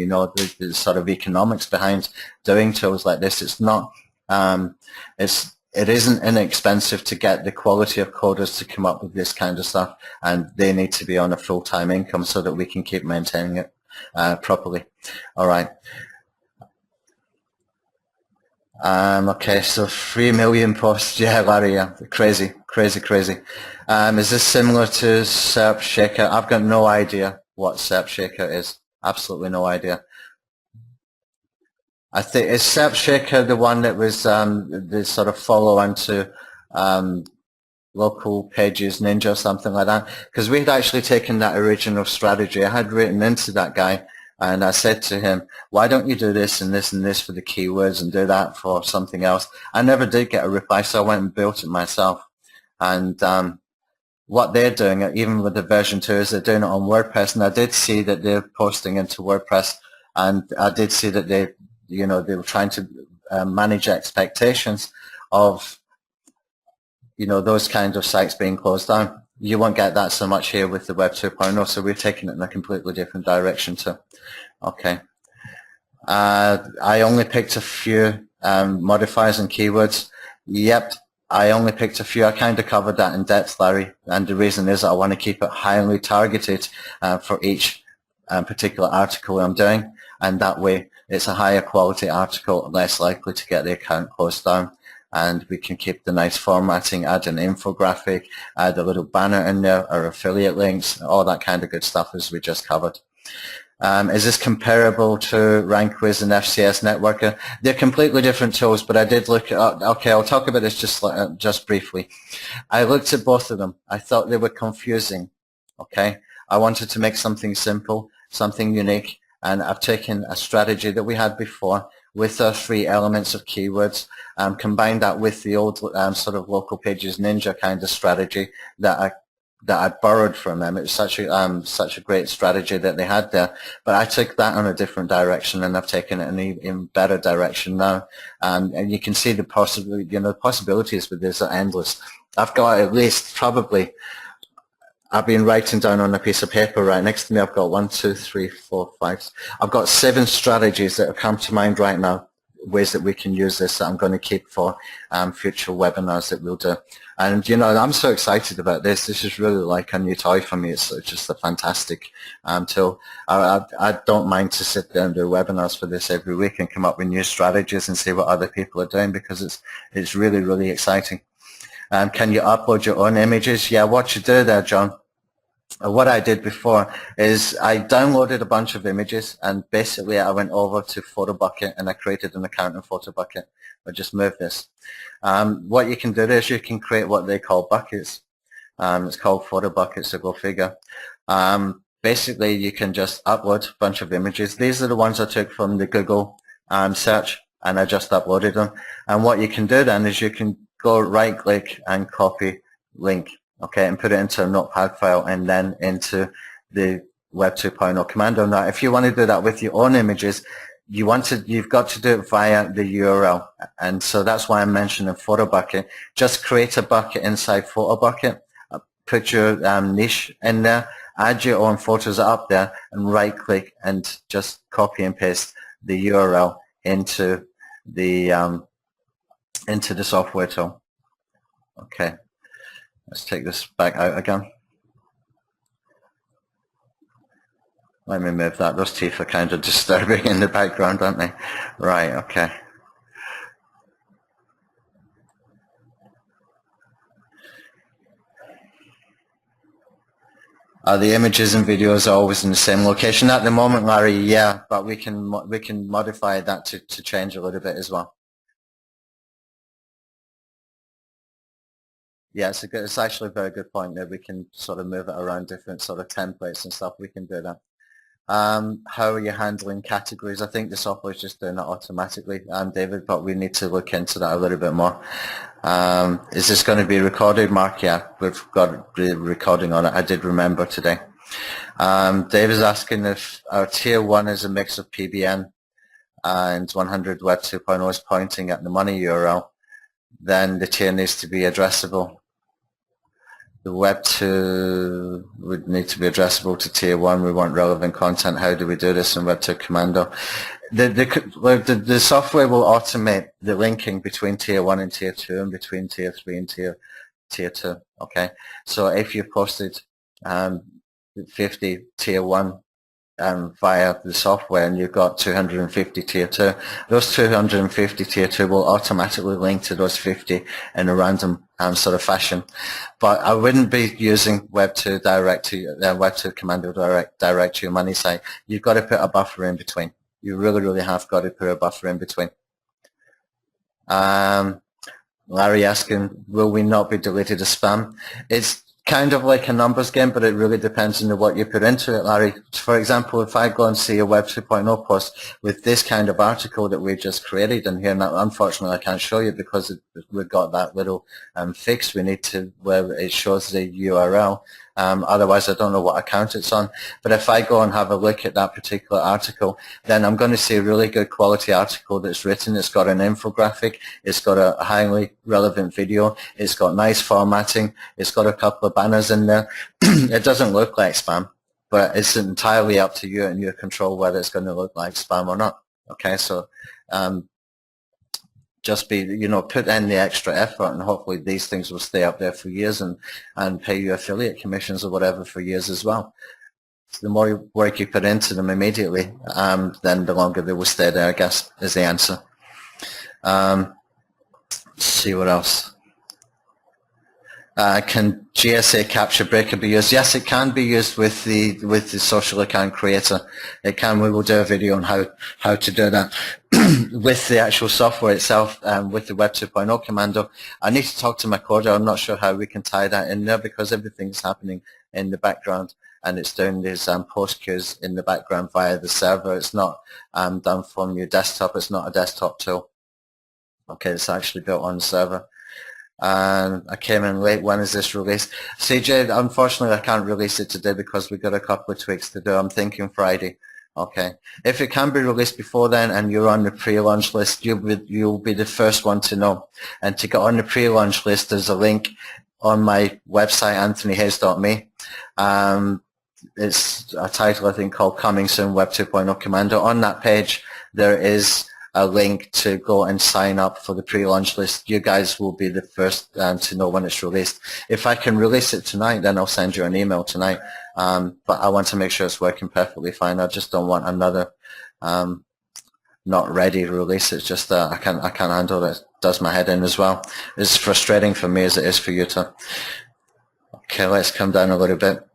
know the sort of economics behind doing tools like this. It's not it isn't inexpensive to get the quality of coders to come up with this kind of stuff, and they need to be on a full-time income so that we can keep maintaining it properly. All right. Okay, so 3 million posts. Yeah, Larry, yeah, crazy. Is this similar to SERP Shaker? I've got no idea what SERP Shaker is. Absolutely no idea. I think is SERP Shaker the one that was the sort of follow-on to Local Pages Ninja or something like that? Because we had actually taken that original strategy. I had written into that guy, and I said to him, why don't you do this and this and this for the keywords and do that for something else? I never did get a reply, so I went and built it myself. And what they're doing, even with the version 2, is they're doing it on WordPress, and I did see that they're posting into WordPress, and I did see that they were trying to manage expectations of, those kinds of sites being closed down. You won't get that so much here with the Web 2.0, so we've taken it in a completely different direction too. Okay. I only picked a few modifiers and keywords. Yep, I only picked a few. I kind of covered that in depth, Larry, and the reason is that I want to keep it highly targeted for each particular article I'm doing, and that way it's a higher quality article, less likely to get the account closed down, and we can keep the nice formatting, add an infographic, add a little banner in there, or affiliate links, all that kind of good stuff as we just covered. Is this comparable to RankWiz and FCS Networker? They're completely different tools, but I did look at, okay, I'll talk about this just briefly. I looked at both of them. I thought they were confusing, okay? I wanted to make something simple, something unique, and I've taken a strategy that we had before with our 3 elements of keywords, combined that with the old sort of Local Pages Ninja kind of strategy that I borrowed from them. It was such a great strategy that they had there, but I took that in a different direction, and I've taken it in an even better direction now. And you can see the possibilities with this are endless. I've got at least probably, I've been writing down on a piece of paper right next to me. I've got 1, 2, 3, 4, 5. I've got 7 strategies that have come to mind right now, ways that we can use this that I'm going to keep for future webinars that we'll do. And I'm so excited about this. This is really like a new toy for me. It's just a fantastic tool. I don't mind to sit there and do webinars for this every week and come up with new strategies and see what other people are doing, because it's really, really exciting. Can you upload your own images? Yeah, what you do there, John, what I did before is I downloaded a bunch of images, and basically I went over to PhotoBucket and I created an account in PhotoBucket. I just moved this. What you can do is you can create what they call buckets. It's called PhotoBucket, so go figure. Basically you can just upload a bunch of images. These are the ones I took from the Google search, and I just uploaded them. And what you can do then is you can go right click and copy link, okay, and put it into a notepad file and then into the Web 2.0 Commando. Now if you want to do that with your own images, you've got to do it via the URL, and so that's why I'm mentioning PhotoBucket. Just create a bucket inside PhotoBucket, put your niche in there, add your own photos up there, and right click and just copy and paste the URL into the software tool. Okay, let's take this back out again. Let me move that. Those teeth are kind of disturbing in the background, aren't they? Right, okay. Are the images and videos always in the same location? At the moment, Larry, yeah, but we can modify that to change a little bit as well. Yeah, it's actually a very good point that we can sort of move it around different sort of templates and stuff. We can do that. How are you handling categories? I think the software is just doing it automatically, David, but we need to look into that a little bit more. Is this going to be recorded, Mark? Yeah, we've got the recording on it. I did remember today. Dave is asking if our tier 1 is a mix of PBN and 100 Web 2.0 is pointing at the money URL, then the tier needs to be addressable. The Web 2 would need to be addressable to tier 1. We want relevant content. How do we do this in Web 2 Commando? The software will automate the linking between tier 1 and tier 2 and between tier 3 and tier 2. Okay, so if you posted 50 tier 1 via the software and you've got 250 tier 2, those 250 tier 2 will automatically link to those 50 in a random sort of fashion. But I wouldn't be using Web 2 direct to Web 2 Commando direct to your money site. You've got to put a buffer in between. You really have got to put a buffer in between. Larry asking, will we not be deleted as spam? It's kind of like a numbers game, but it really depends on what you put into it, Larry. For example, if I go and see a Web 2.0 post with this kind of article that we just created in here, now unfortunately I can't show you because we've got that little fix we need to where it shows the URL. Otherwise I don't know what account it's on. But if I go and have a look at that particular article, then I'm going to see a really good quality article that's written. It's got an infographic, it's got a highly relevant video, it's got nice formatting, it's got a couple of banners in there. It doesn't look like spam, but it's entirely up to you and your control whether it's going to look like spam or not. Okay, so just be, put in the extra effort, and hopefully these things will stay up there for years and pay you affiliate commissions or whatever for years as well. So the more work you put into them immediately, then the longer they will stay there, I guess, is the answer. Let's see what else. Can GSA capture breaker be used? Yes, it can be used with the social account creator. It can. We will do a video on how to do that with the actual software itself, with the Web 2.0 Commando. I need to talk to my coder. I'm not sure how we can tie that in there because everything's happening in the background and it's doing these post queues in the background via the server. It's not done from your desktop. It's not a desktop tool. Okay, it's actually built on the server. And I came in late. When is this released? CJ, unfortunately I can't release it today because we've got a couple of tweaks to do. I'm thinking Friday. Okay. If it can be released before then and you're on the pre-launch list, you'll be the first one to know. And to get on the pre-launch list, there's a link on my website, anthonyhayes.me. It's a title, I think, called Coming Soon Web 2.0 Commando. On that page, there is a link to go and sign up for the pre-launch list. You guys will be the first to know when it's released. If I can release it tonight, then I'll send you an email tonight. But I want to make sure it's working perfectly fine. I just don't want another not ready release. It's just I can't handle it. It does my head in as well. It's frustrating for me as it is for you to. Okay, let's come down a little bit.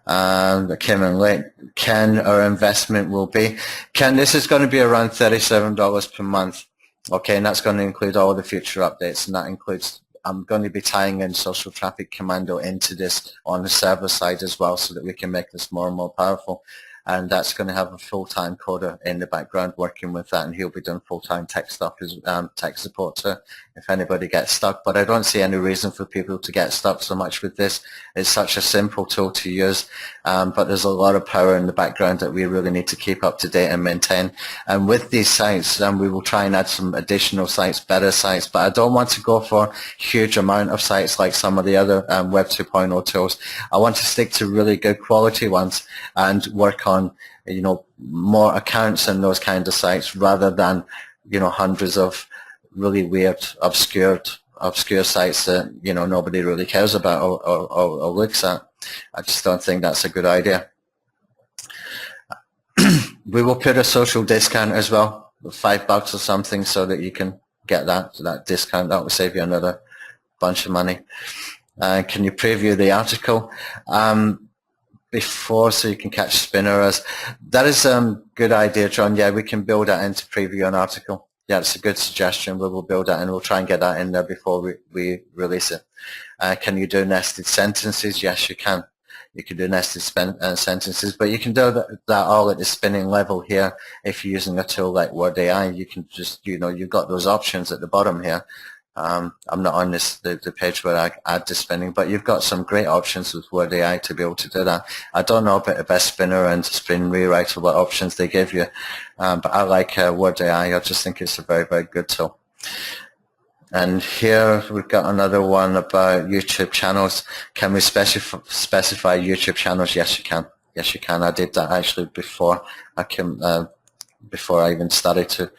That came in late. Ken, our investment will be. Ken, this is going to be around $37 per month. Okay, and that's going to include all the future updates, and that includes, I'm going to be tying in Social Traffic Commando into this on the server side as well so that we can make this more and more powerful. And that's going to have a full-time coder in the background working with that, and he'll be doing full-time tech stuff, tech support too, if anybody gets stuck. But I don't see any reason for people to get stuck so much with this. It's such a simple tool to use, but there's a lot of power in the background that we really need to keep up to date and maintain. And with these sites, we will try and add some additional sites, better sites, but I don't want to go for huge amount of sites like some of the other Web 2.0 tools. I want to stick to really good quality ones and work on more accounts in those kind of sites rather than hundreds of really weird obscure sites that nobody really cares about or looks at. I just don't think that's a good idea. We will put a social discount as well, $5 or something, so that you can get that discount. That will save you another bunch of money. Can you preview the article? before so you can catch spinners. That is a good idea, John. Yeah, we can build that into preview an article. Yeah, it's a good suggestion. We will build that and we'll try and get that in there before we release it. Can you do nested sentences? Yes, you can. You can do nested sentences, but you can do that all at the spinning level here. If you're using a tool like Word AI, you can just, you've got those options at the bottom here. I'm not on the page where I add the spinning, but you've got some great options with Word AI to be able to do that. I don't know about the best spinner and spin rewriter, what options they give you, but I like Word AI. I just think it's a very, very good tool. And here we've got another one about YouTube channels. Can we specify YouTube channels? Yes, you can. Yes, you can. I did that actually before I even started to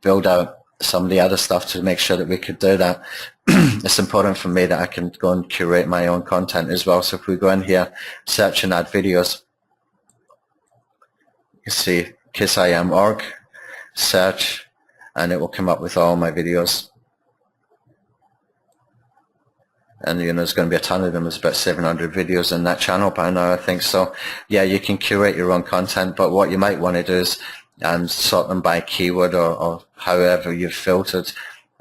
build out some of the other stuff to make sure that we could do that. It's important for me that I can go and curate my own content as well. So if we go in here, search and add videos, you see KissIam.org, search, and it will come up with all my videos. And there's going to be a ton of them. There's about 700 videos in that channel by now, I think. So yeah, you can curate your own content, but what you might want to do is sort them by keyword or however you've filtered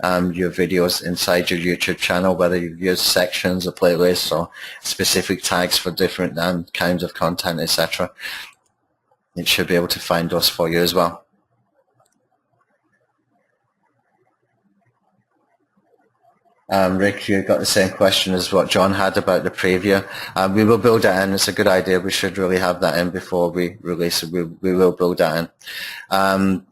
your videos inside your YouTube channel, whether you've used sections or playlists or specific tags for different kinds of content, etc. It should be able to find those for you as well. Rick, you got the same question as what John had about the preview. We will build that in. It's a good idea. We should really have that in before we release it. We will build that in.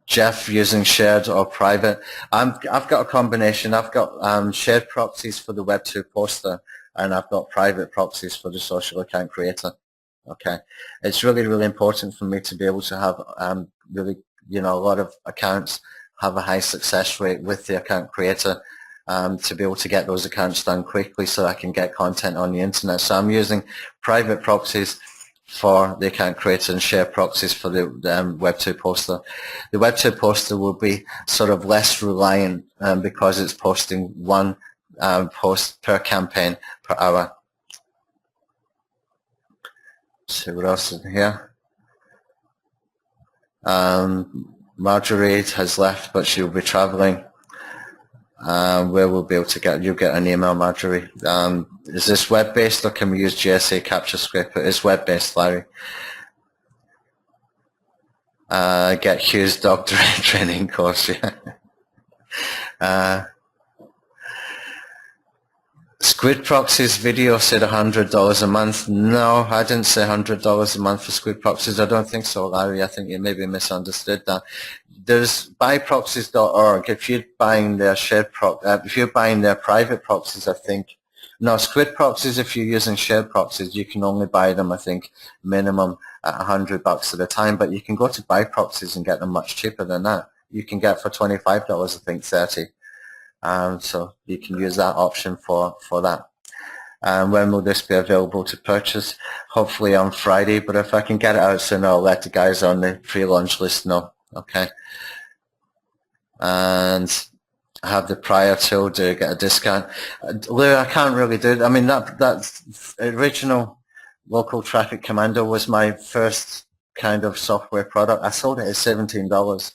Jeff, using shared or private. I've got a combination. I've got shared proxies for the Web2 poster, and I've got private proxies for the social account creator. Okay, it's really, really important for me to be able to have really, a lot of accounts have a high success rate with the account creator. To be able to get those accounts done quickly so I can get content on the internet. So I'm using private proxies for the account creator and share proxies for the Web2 poster. The Web2 poster will be sort of less reliant because it's posting one post per campaign per hour. Let's see what else is here. Marjorie has left, but she'll be traveling. Where we'll be able to you'll get an email, Marjorie. Is this web-based or can we use GSA capture script? It's web-based, Larry. Get Hugh's dog training course, yeah. Squid Proxies video said $100 a month. No, I didn't say $100 a month for Squid Proxies. I don't think so, Larry. I think you maybe misunderstood that. There's buyproxies.org. If you're buying their if you're buying their private proxies, I think. No, Squid Proxies, if you're using shared proxies, you can only buy them, I think, minimum at $100 at a time. But you can go to buy proxies and get them much cheaper than that. You can get for $25, I think, $30. So you can use that option for that. When will this be available to purchase? Hopefully on Friday, but if I can get it out soon, I'll let the guys on the pre-launch list know. Okay. And have the prior tool to get a discount. Lou, I can't really do it. I mean, that original Local Traffic Commando was my first kind of software product. I sold it at $17.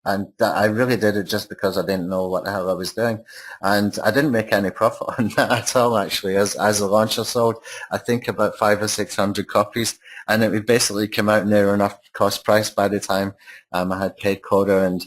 And I really did it just because I didn't know what the hell I was doing. And I didn't make any profit on that at all, actually. As a launcher sold, I think about 500 or 600 copies. And it would basically come out near enough cost price by the time I had paid quota and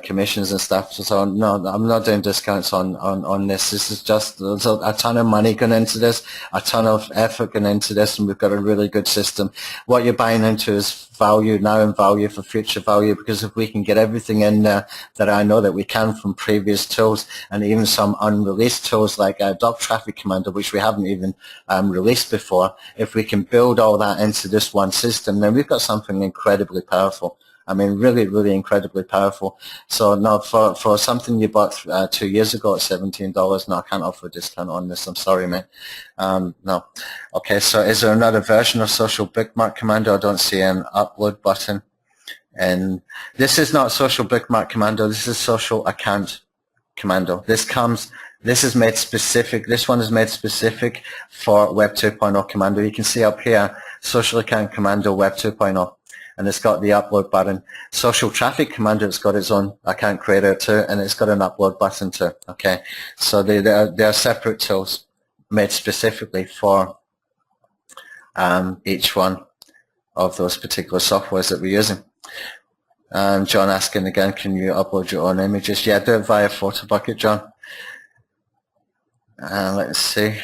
commissions and stuff. So no, I'm not doing discounts on this. This is just, there's a ton of money going into this, a ton of effort going into this, and we've got a really good system. What you're buying into is value now and value for future value, because if we can get everything in there that I know that we can from previous tools and even some unreleased tools like Local Traffic Commando, which we haven't even released before, if we can build all that into this one system, then we've got something incredibly powerful. I mean, really, really incredibly powerful. So no, for something you bought 2 years ago at $17, no, I can't offer a discount on this. I'm sorry, mate. No. Okay, so is there another version of Social Bookmark Commando? I don't see an upload button. And this is not Social Bookmark Commando. This is Social Account Commando. This This is made specific. This one is made specific for Web 2.0 Commando. You can see up here, Social Account Commando Web 2.0, and it's got the upload button. Social Traffic Commando, it's got its own account creator too, and it's got an upload button too. Okay, so they are separate tools made specifically for each one of those particular softwares that we're using. John asking again, can you upload your own images? Yeah, do it via PhotoBucket, John. Let's see.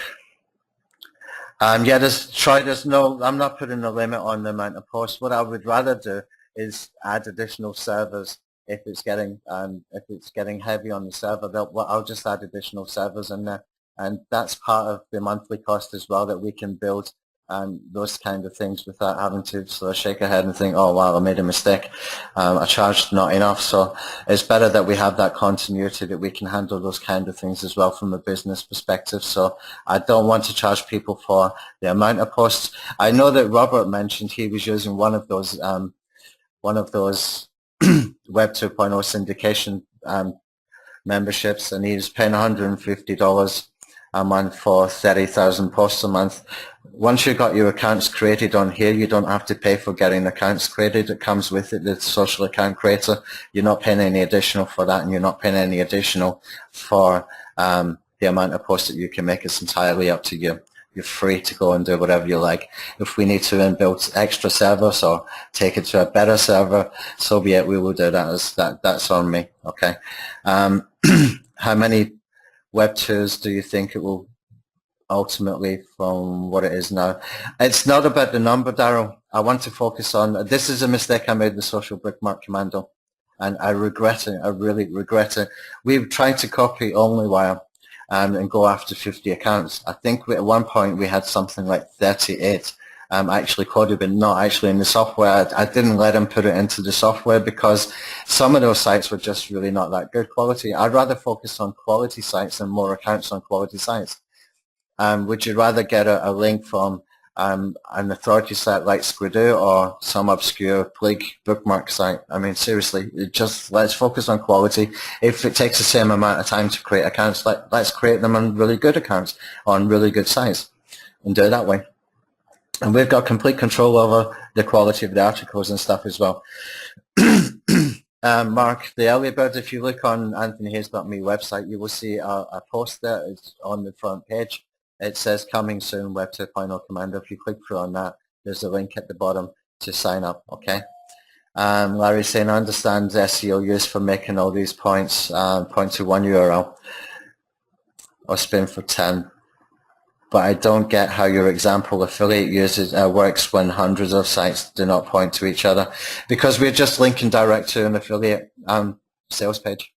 Yeah, there's no, I'm not putting a limit on the amount of posts. What I would rather do is add additional servers if it's getting heavy on the server. I'll just add additional servers in there, and that's part of the monthly cost as well, that we can build those kind of things without having to sort of shake our head and think, oh wow, I made a mistake, I charged not enough. So it's better that we have that continuity, that we can handle those kind of things as well from a business perspective. So I don't want to charge people for the amount of posts. I know that Robert mentioned he was using one of those Web 2.0 syndication memberships, and he was paying $150 a month for 30,000 posts a month. Once you've got your accounts created on here, you don't have to pay for getting accounts created. It comes with it, the social account creator. You're not paying any additional for that, and you're not paying any additional for the amount of posts that you can make. It's entirely up to you. You're free to go and do whatever you like. If we need to inbuild extra servers or take it to a better server, so be it. We will do that. That's on me. Okay. How many Web 2s do you think it will ultimately from what it is now? It's not about the number, Daryl. I want to focus on, this is a mistake I made with Social Bookmark Commando, and I regret it. I really regret it. We've tried to copy OnlyWire and go after 50 accounts. I think at one point we had something like 38 actually coded, but not actually in the software. I didn't let him put it into the software because some of those sites were just really not that good quality. I'd rather focus on quality sites and more accounts on quality sites. Would you rather get a link from an authority site like Squidoo or some obscure plague bookmark site? I mean, seriously, just let's focus on quality. If it takes the same amount of time to create accounts, let's create them on really good accounts, on really good sites, and do it that way. And we've got complete control over the quality of the articles and stuff as well. Mark, the early bird, if you look on anthonyhayes.me website, you will see a post there. It's on the front page. It says coming soon, Web 2.0 Commando. If you click through on that, there's a link at the bottom to sign up, okay? Larry's saying, I understand SEO used for making all these points, point to one URL or spin for 10. But I don't get how your example affiliate uses works when hundreds of sites do not point to each other, because we're just linking direct to an affiliate sales page.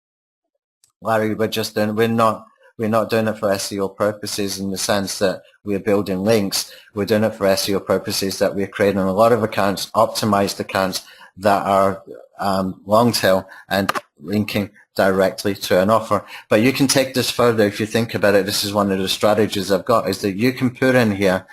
Larry, we're not doing it for SEO purposes in the sense that we're building links. We're doing it for SEO purposes, that we're creating a lot of accounts, optimized accounts that are long tail and linking directly to an offer. But you can take this further. If you think about it, this is one of the strategies I've got, is that you can put in here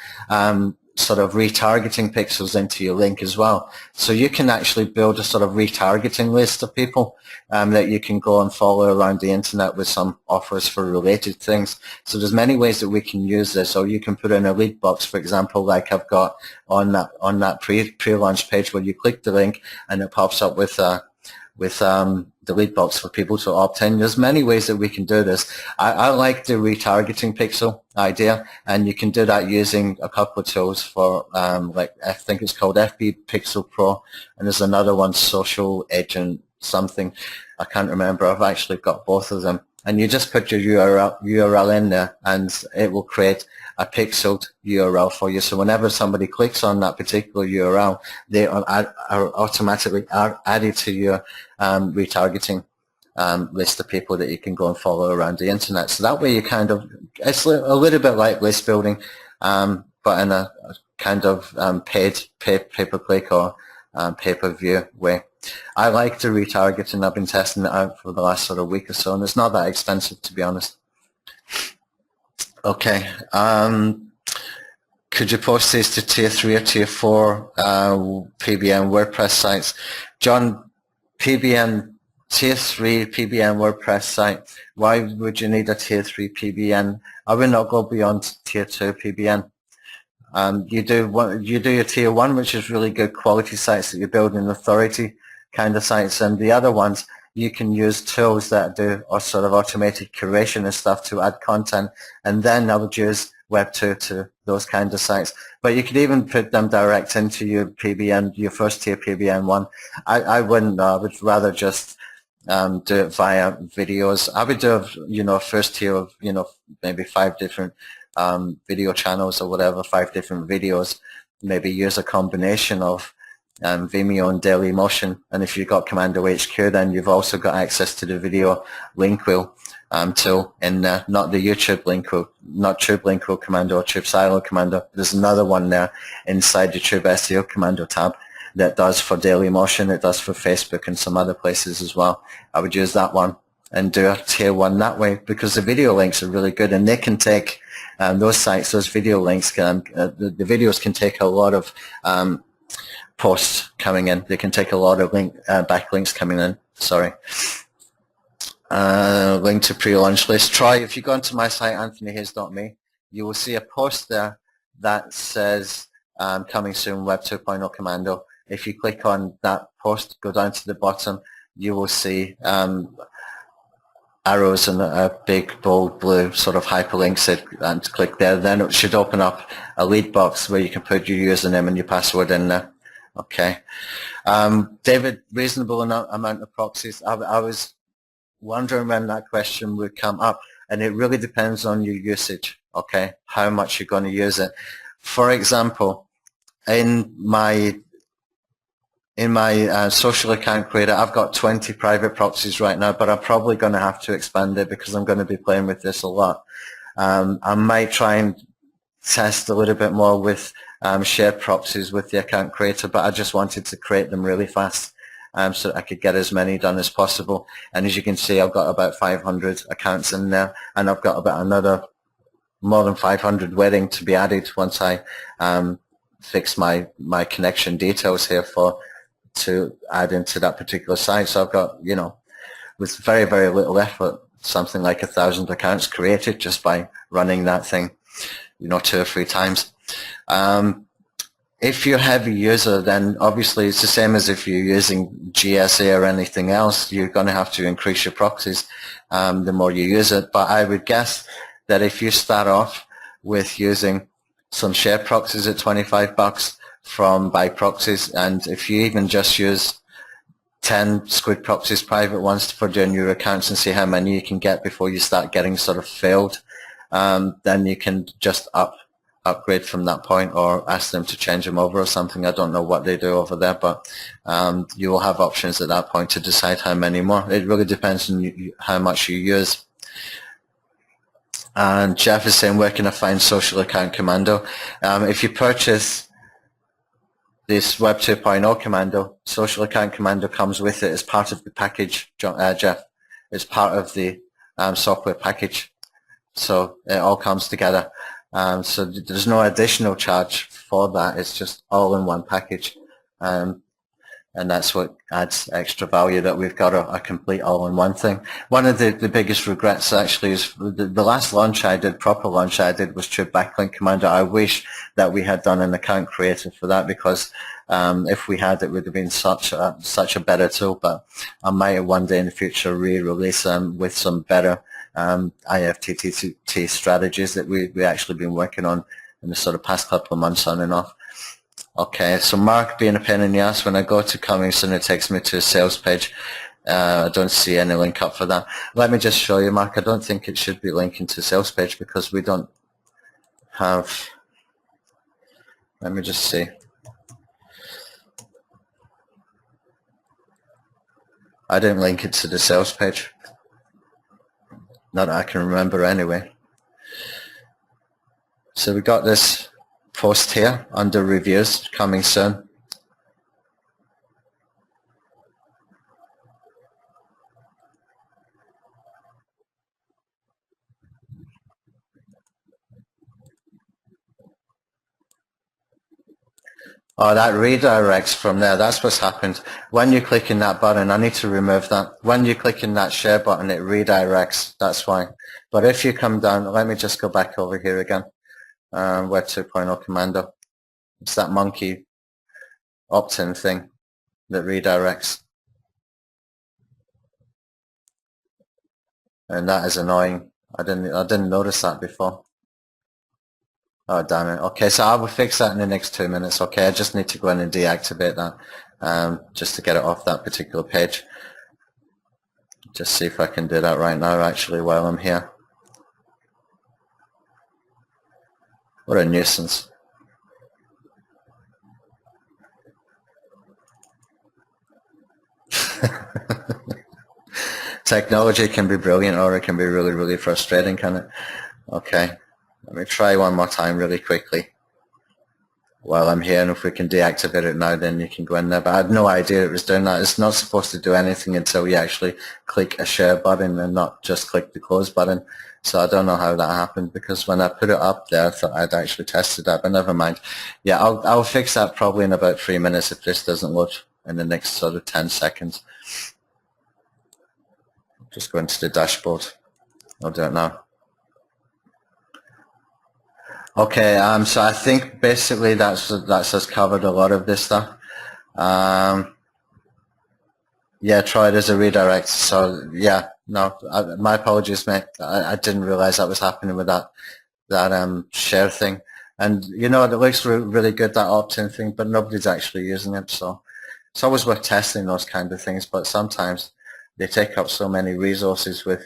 sort of retargeting pixels into your link as well. So you can actually build a sort of retargeting list of people that you can go and follow around the internet with some offers for related things. So there's many ways that we can use this. Or you can put in a lead box, for example, like I've got on that pre-launch page, where you click the link and it pops up with the lead box for people to opt in. There's many ways that we can do this. I like the retargeting pixel idea, and you can do that using a couple of tools for like I think it's called FB Pixel Pro, and there's another one, Social Agent something. I can't remember. I've actually got both of them. And you just put your URL in there, and it will create a pixeled URL for you. So whenever somebody clicks on that particular URL, they are automatically added to your retargeting list of people that you can go and follow around the internet. So that way you kind of, it's a little bit like list building, but in a kind of paid pay-per-click or pay-per-view way. I like the retargeting. I've been testing it out for the last sort of week or so, and it's not that expensive, to be honest. Okay. Could you post these to tier 3 or tier 4 PBN WordPress sites? John, PBN Tier 3 PBN WordPress site. Why would you need a Tier 3 PBN? I would not go beyond Tier 2 PBN. You do your Tier 1, which is really good quality sites that you're building authority kind of sites, and the other ones you can use tools that do a sort of automated curation and stuff to add content, and then I would use Web 2 to those kind of sites. But you could even put them direct into your PBN, your first tier PBN one. I wouldn't. I would rather just do it via videos. I would do, a first tier of, maybe 5 different video channels or whatever, 5 different videos. Maybe use a combination of Vimeo and Dailymotion, and if you've got Commando HQ, then you've also got access to the video link wheel tool in there, not the YouTube link wheel, not Tube link wheel Commando or Tube Silo Commando. There's another one there inside the Tube SEO Commando tab that does for Dailymotion, it does for Facebook and some other places as well. I would use that one and do a tier 1 that way, because the video links are really good, and they can take those sites, those video links can, the videos can take a lot of posts coming in. They can take a lot of backlinks coming in. Sorry. Link to pre-launch list. Try, if you go onto my site, anthonyhayes.me, you will see a post there that says coming soon Web 2.0 Commando. If you click on that post, go down to the bottom, you will see arrows and a big bold blue sort of hyperlink, and click there. Then it should open up a lead box where you can put your username and your password in there. Okay. David, reasonable amount of proxies. I was wondering when that question would come up, and it really depends on your usage, okay, how much you're going to use it. For example, in my social account creator, I've got 20 private proxies right now, but I'm probably going to have to expand it because I'm going to be playing with this a lot. I might try and test a little bit more with shared proxies with the account creator, but I just wanted to create them really fast so that I could get as many done as possible. And as you can see, I've got about 500 accounts in there, and I've got about another more than 500 waiting to be added once I fix my connection details here to add into that particular site. So I've got, with very, very little effort, something like 1,000 accounts created just by running that thing, 2 or 3 times. If you're a heavy user, then obviously it's the same as if you're using GSA or anything else. You're going to have to increase your proxies the more you use it. But I would guess that if you start off with using some shared proxies at $25 from buy proxies, and if you even just use 10 squid proxies, private ones, for doing your accounts and see how many you can get before you start getting sort of failed, then you can just upgrade from that point, or ask them to change them over or something. I don't know what they do over there, but you will have options at that point to decide how many more. It really depends on how much you use. And Jeff is saying, where can I find Social Account Commando? If you purchase this Web 2.0 Commando, Social Account Commando comes with it as part of the package, Jeff. It's part of the software package. So it all comes together. So there's no additional charge for that. It's just all in one package. And that's what adds extra value, that we've got a complete all-in-one thing. One of the biggest regrets actually is the last launch I did, proper launch I did, was Tube Backlink Commando. I wish that we had done an account creator for that, because if we had, it would have been such a better tool. But I might one day in the future re-release them with some better IFTTT strategies that we actually been working on in the sort of past couple of months on and off. Okay, so Mark being a pain in the ass, when I go to coming soon, it takes me to a sales page. I don't see any link up for that. Let me just show you, Mark. I don't think it should be linking to sales page because we don't have, let me just see. I didn't link it to the sales page. Not that I can remember anyway. So we got this post here under reviews, coming soon. Oh, that redirects from there. That's what's happened. When you click in that button, I need to remove that. When you click in that share button, it redirects. That's why. But if you come down, let me just go back over here again. Web 2.0 Commando. It's that monkey opt-in thing that redirects. And that is annoying. I didn't notice that before. Oh, damn it. Okay, so I will fix that in the next 2 minutes. Okay, I just need to go in and deactivate that just to get it off that particular page. Just see if I can do that right now, actually, while I'm here. What a nuisance. Technology can be brilliant, or it can be really, really frustrating, can it? Okay, let me try one more time really quickly while I'm here, and if we can deactivate it now, then you can go in there. But I had no idea it was doing that. It's not supposed to do anything until you actually click a share button and not just click the close button. So I don't know how that happened, because when I put it up there, I thought I'd actually tested that, but never mind. Yeah, I'll fix that probably in about 3 minutes if this doesn't load in the next sort of 10 seconds. Just go into the dashboard. I'll do it now. Okay, so I think basically that's us covered a lot of this stuff. Yeah, try it as a redirect. So yeah, no, my apologies, mate. I didn't realize that was happening with that share thing. And you know, it looks really good, that opt-in thing, but nobody's actually using it. So it's always worth testing those kind of things, but sometimes they take up so many resources with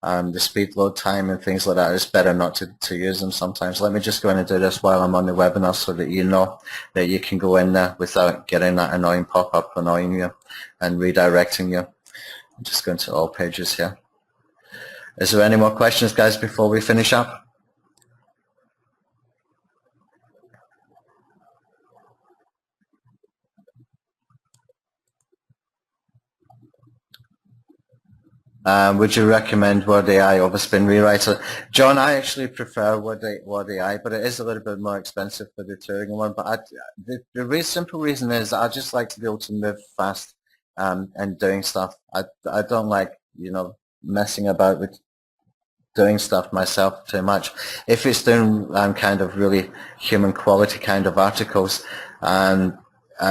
the speed load time and things like that. It's better not to use them sometimes. Let me just go in and do this while I'm on the webinar so that you know that you can go in there without getting that annoying pop-up annoying you and redirecting you. I'm just going to all pages here. Is there any more questions, guys, before we finish up? Would you recommend Word AI over Spin Rewriter? John, I actually prefer Word AI, but it is a little bit more expensive for the Turing one. But the simple reason is I just like to be able to move fast and doing stuff. I don't like, you know, messing about with doing stuff myself too much. If it's doing kind of really human quality kind of articles and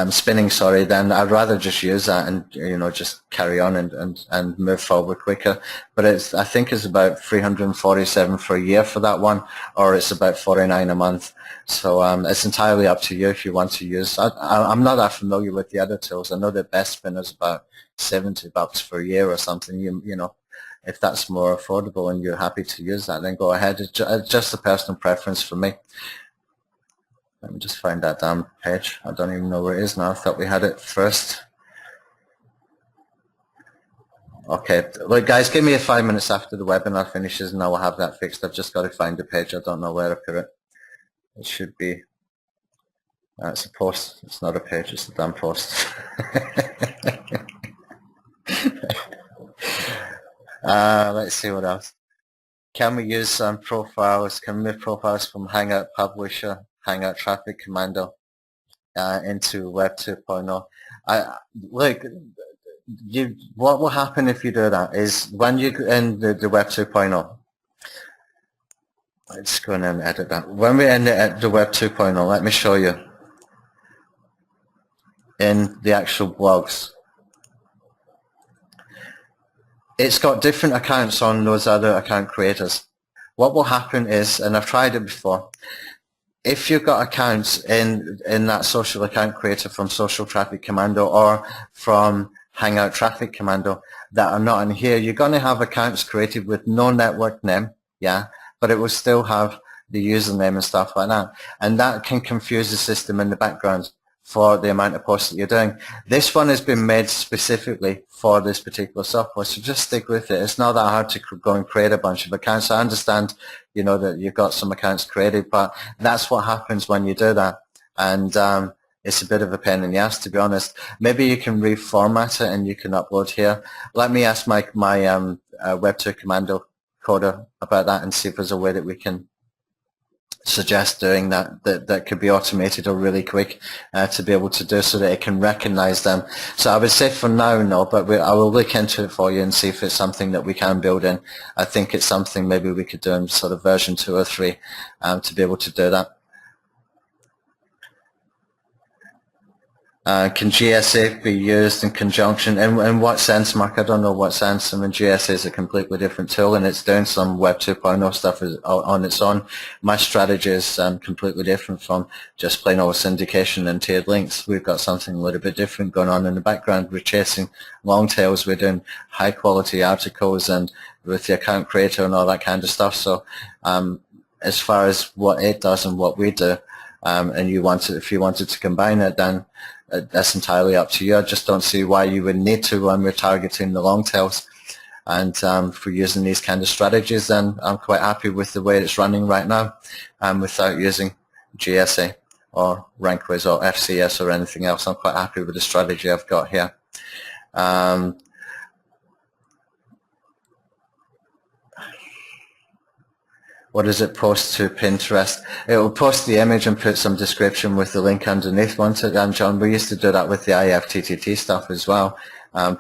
spinning, sorry, then I'd rather just use that and, you know, just carry on and move forward quicker. But I think it's about 347 for a year for that one, or it's about 49 a month. So it's entirely up to you if you want to use. I'm not that familiar with the other tools. I know the best spin is about $70 for a year or something. You know, if that's more affordable and you're happy to use that, then go ahead. It's just a personal preference for me. Let me just find that damn page. I don't even know where it is now. I thought we had it first. Okay, look guys, give me 5 minutes after the webinar finishes and I will have that fixed. I've just got to find the page. I don't know where to put it. It should be, it's a post. It's not a page, it's a damn post. Let's see what else. Can we use profiles? Can we move profiles from Hangout Publisher, Hangout Traffic Commando into Web 2.0? Look, what will happen if you do that is when you in the Web 2.0, let's go in and edit that. When we end the Web 2.0, let me show you in the actual blogs. It's got different accounts on those other account creators. What will happen is, and I've tried it before, if you've got accounts in that social account creator from Social Traffic Commando or from Hangout Traffic Commando that are not in here, you're going to have accounts created with no network name, yeah, but it will still have the username and stuff like that. And that can confuse the system in the background for the amount of posts that you're doing. This one has been made specifically for this particular software, so just stick with it. It's not that hard to go and create a bunch of accounts. I understand, you know, that you've got some accounts created, but that's what happens when you do that. And it's a bit of a pain in the ass, to be honest. Maybe you can reformat it and you can upload here. Let me ask my Web2 Commando coder about that and see if there's a way that we can suggest doing that could be automated or really quick to be able to do, so that it can recognize them. So I would say for now no, but I will look into it for you and see if it's something that we can build in. I think it's something maybe we could do in sort of version 2 or 3 to be able to do that. Can GSA be used in conjunction? In what sense, Mark? I don't know what sense. I mean, GSA is a completely different tool, and it's doing some Web 2.0 stuff on its own. My strategy is completely different from just plain old syndication and tiered links. We've got something a little bit different going on in the background. We're chasing long tails. We're doing high quality articles and with the account creator and all that kind of stuff. So as far as what it does and what we do, and if you wanted to combine it, then that's entirely up to you. I just don't see why you would need to when we're targeting the long tails. And for using these kind of strategies, then I'm quite happy with the way it's running right now, without using GSA or RankWiz or FCS or anything else. I'm quite happy with the strategy I've got here. What does it post to Pinterest? It will post the image and put some description with the link underneath, won't it, John? We used to do that with the IFTTT stuff as well,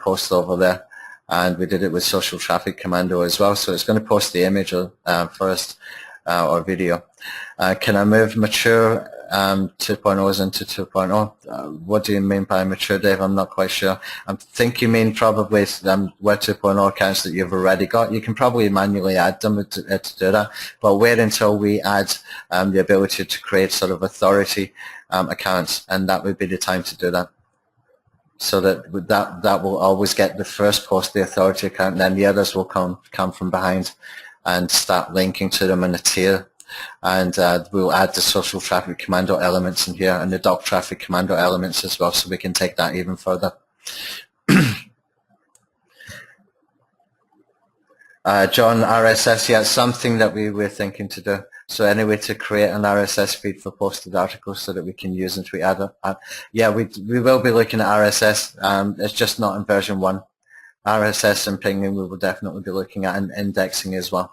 post over there. And we did it with Social Traffic Commando as well. So it's going to post the image first, or video. Can I move mature 2.0s into 2.0? What do you mean by mature, Dave? I'm not quite sure. I think you mean probably Web 2.0 accounts that you've already got. You can probably manually add them to do that, but wait until we add the ability to create sort of authority accounts, and that would be the time to do that. So that will always get the first post, the authority account, and then the others will come from behind and start linking to them in a tier. And we'll add the Social Traffic Commando elements in here and the Doc Traffic Commando elements as well, so we can take that even further. John, RSS, yeah, it's something that we were thinking to do. So anyway, to create an RSS feed for posted articles so that we can use and we add it. Yeah, we will be looking at RSS. It's just not in version 1. RSS and pinging we will definitely be looking at, and indexing as well.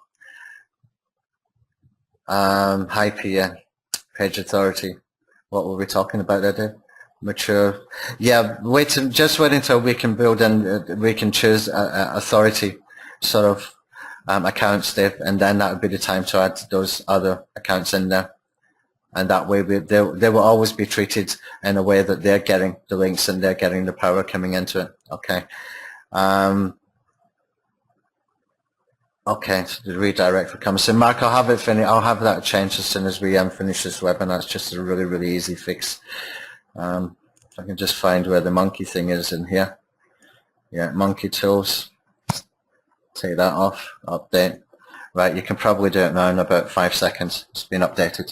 High PA, page authority. What were we talking about there, Dave? Mature. Yeah, just wait until we can build in, we can choose authority sort of accounts, Dave, and then that would be the time to add those other accounts in there. And that way they will always be treated in a way that they're getting the links and they're getting the power coming into it. Okay. Okay, so the redirect for coming. So Mark, I'll have it finished. I'll have that changed as soon as we finish this webinar. It's just a really, really easy fix. If I can just find where the monkey thing is in here. Yeah, monkey tools. Take that off. Update. Right, you can probably do it now in about 5 seconds. It's been updated.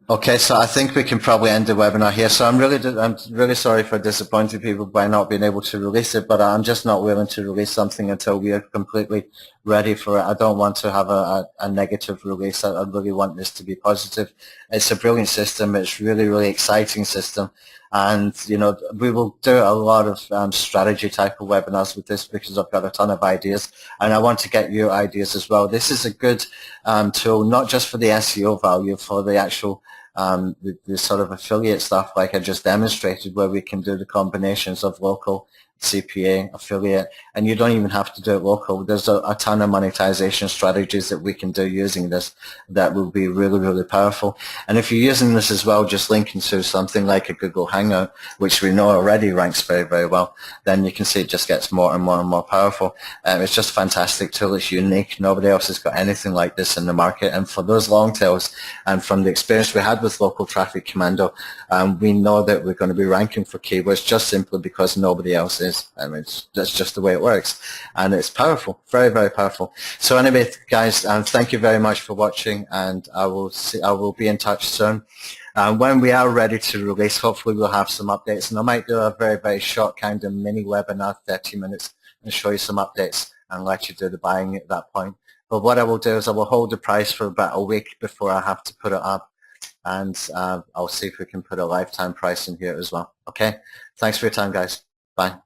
Okay, so I think we can probably end the webinar here. So I'm really sorry for disappointing people by not being able to release it, but I'm just not willing to release something until we are completely ready for it. I don't want to have a negative release. I really want this to be positive. It's a brilliant system. It's really, really exciting system. And, you know, we will do a lot of strategy type of webinars with this because I've got a ton of ideas and I want to get your ideas as well. This is a good tool, not just for the SEO value, for the actual the sort of affiliate stuff like I just demonstrated, where we can do the combinations of local, CPA, affiliate, and you don't even have to do it local. There's a ton of monetization strategies that we can do using this that will be really, really powerful. And if you're using this as well, just linking to something like a Google Hangout, which we know already ranks very, very well, then you can see it just gets more and more and more powerful. It's just a fantastic tool. It's unique. Nobody else has got anything like this in the market. And for those long tails, and from the experience we had with Local Traffic Commando, we know that we're going to be ranking for keywords just simply because nobody else is. I mean, that's just the way it works, and it's powerful, very, very powerful. So anyway, guys, thank you very much for watching, and I will be in touch soon. When we are ready to release, hopefully we'll have some updates, and I might do a very, very short kind of mini webinar, 30 minutes, and show you some updates and let you do the buying at that point. But what I will do is I will hold the price for about a week before I have to put it up, and I'll see if we can put a lifetime price in here as well. Okay, thanks for your time, guys. Bye.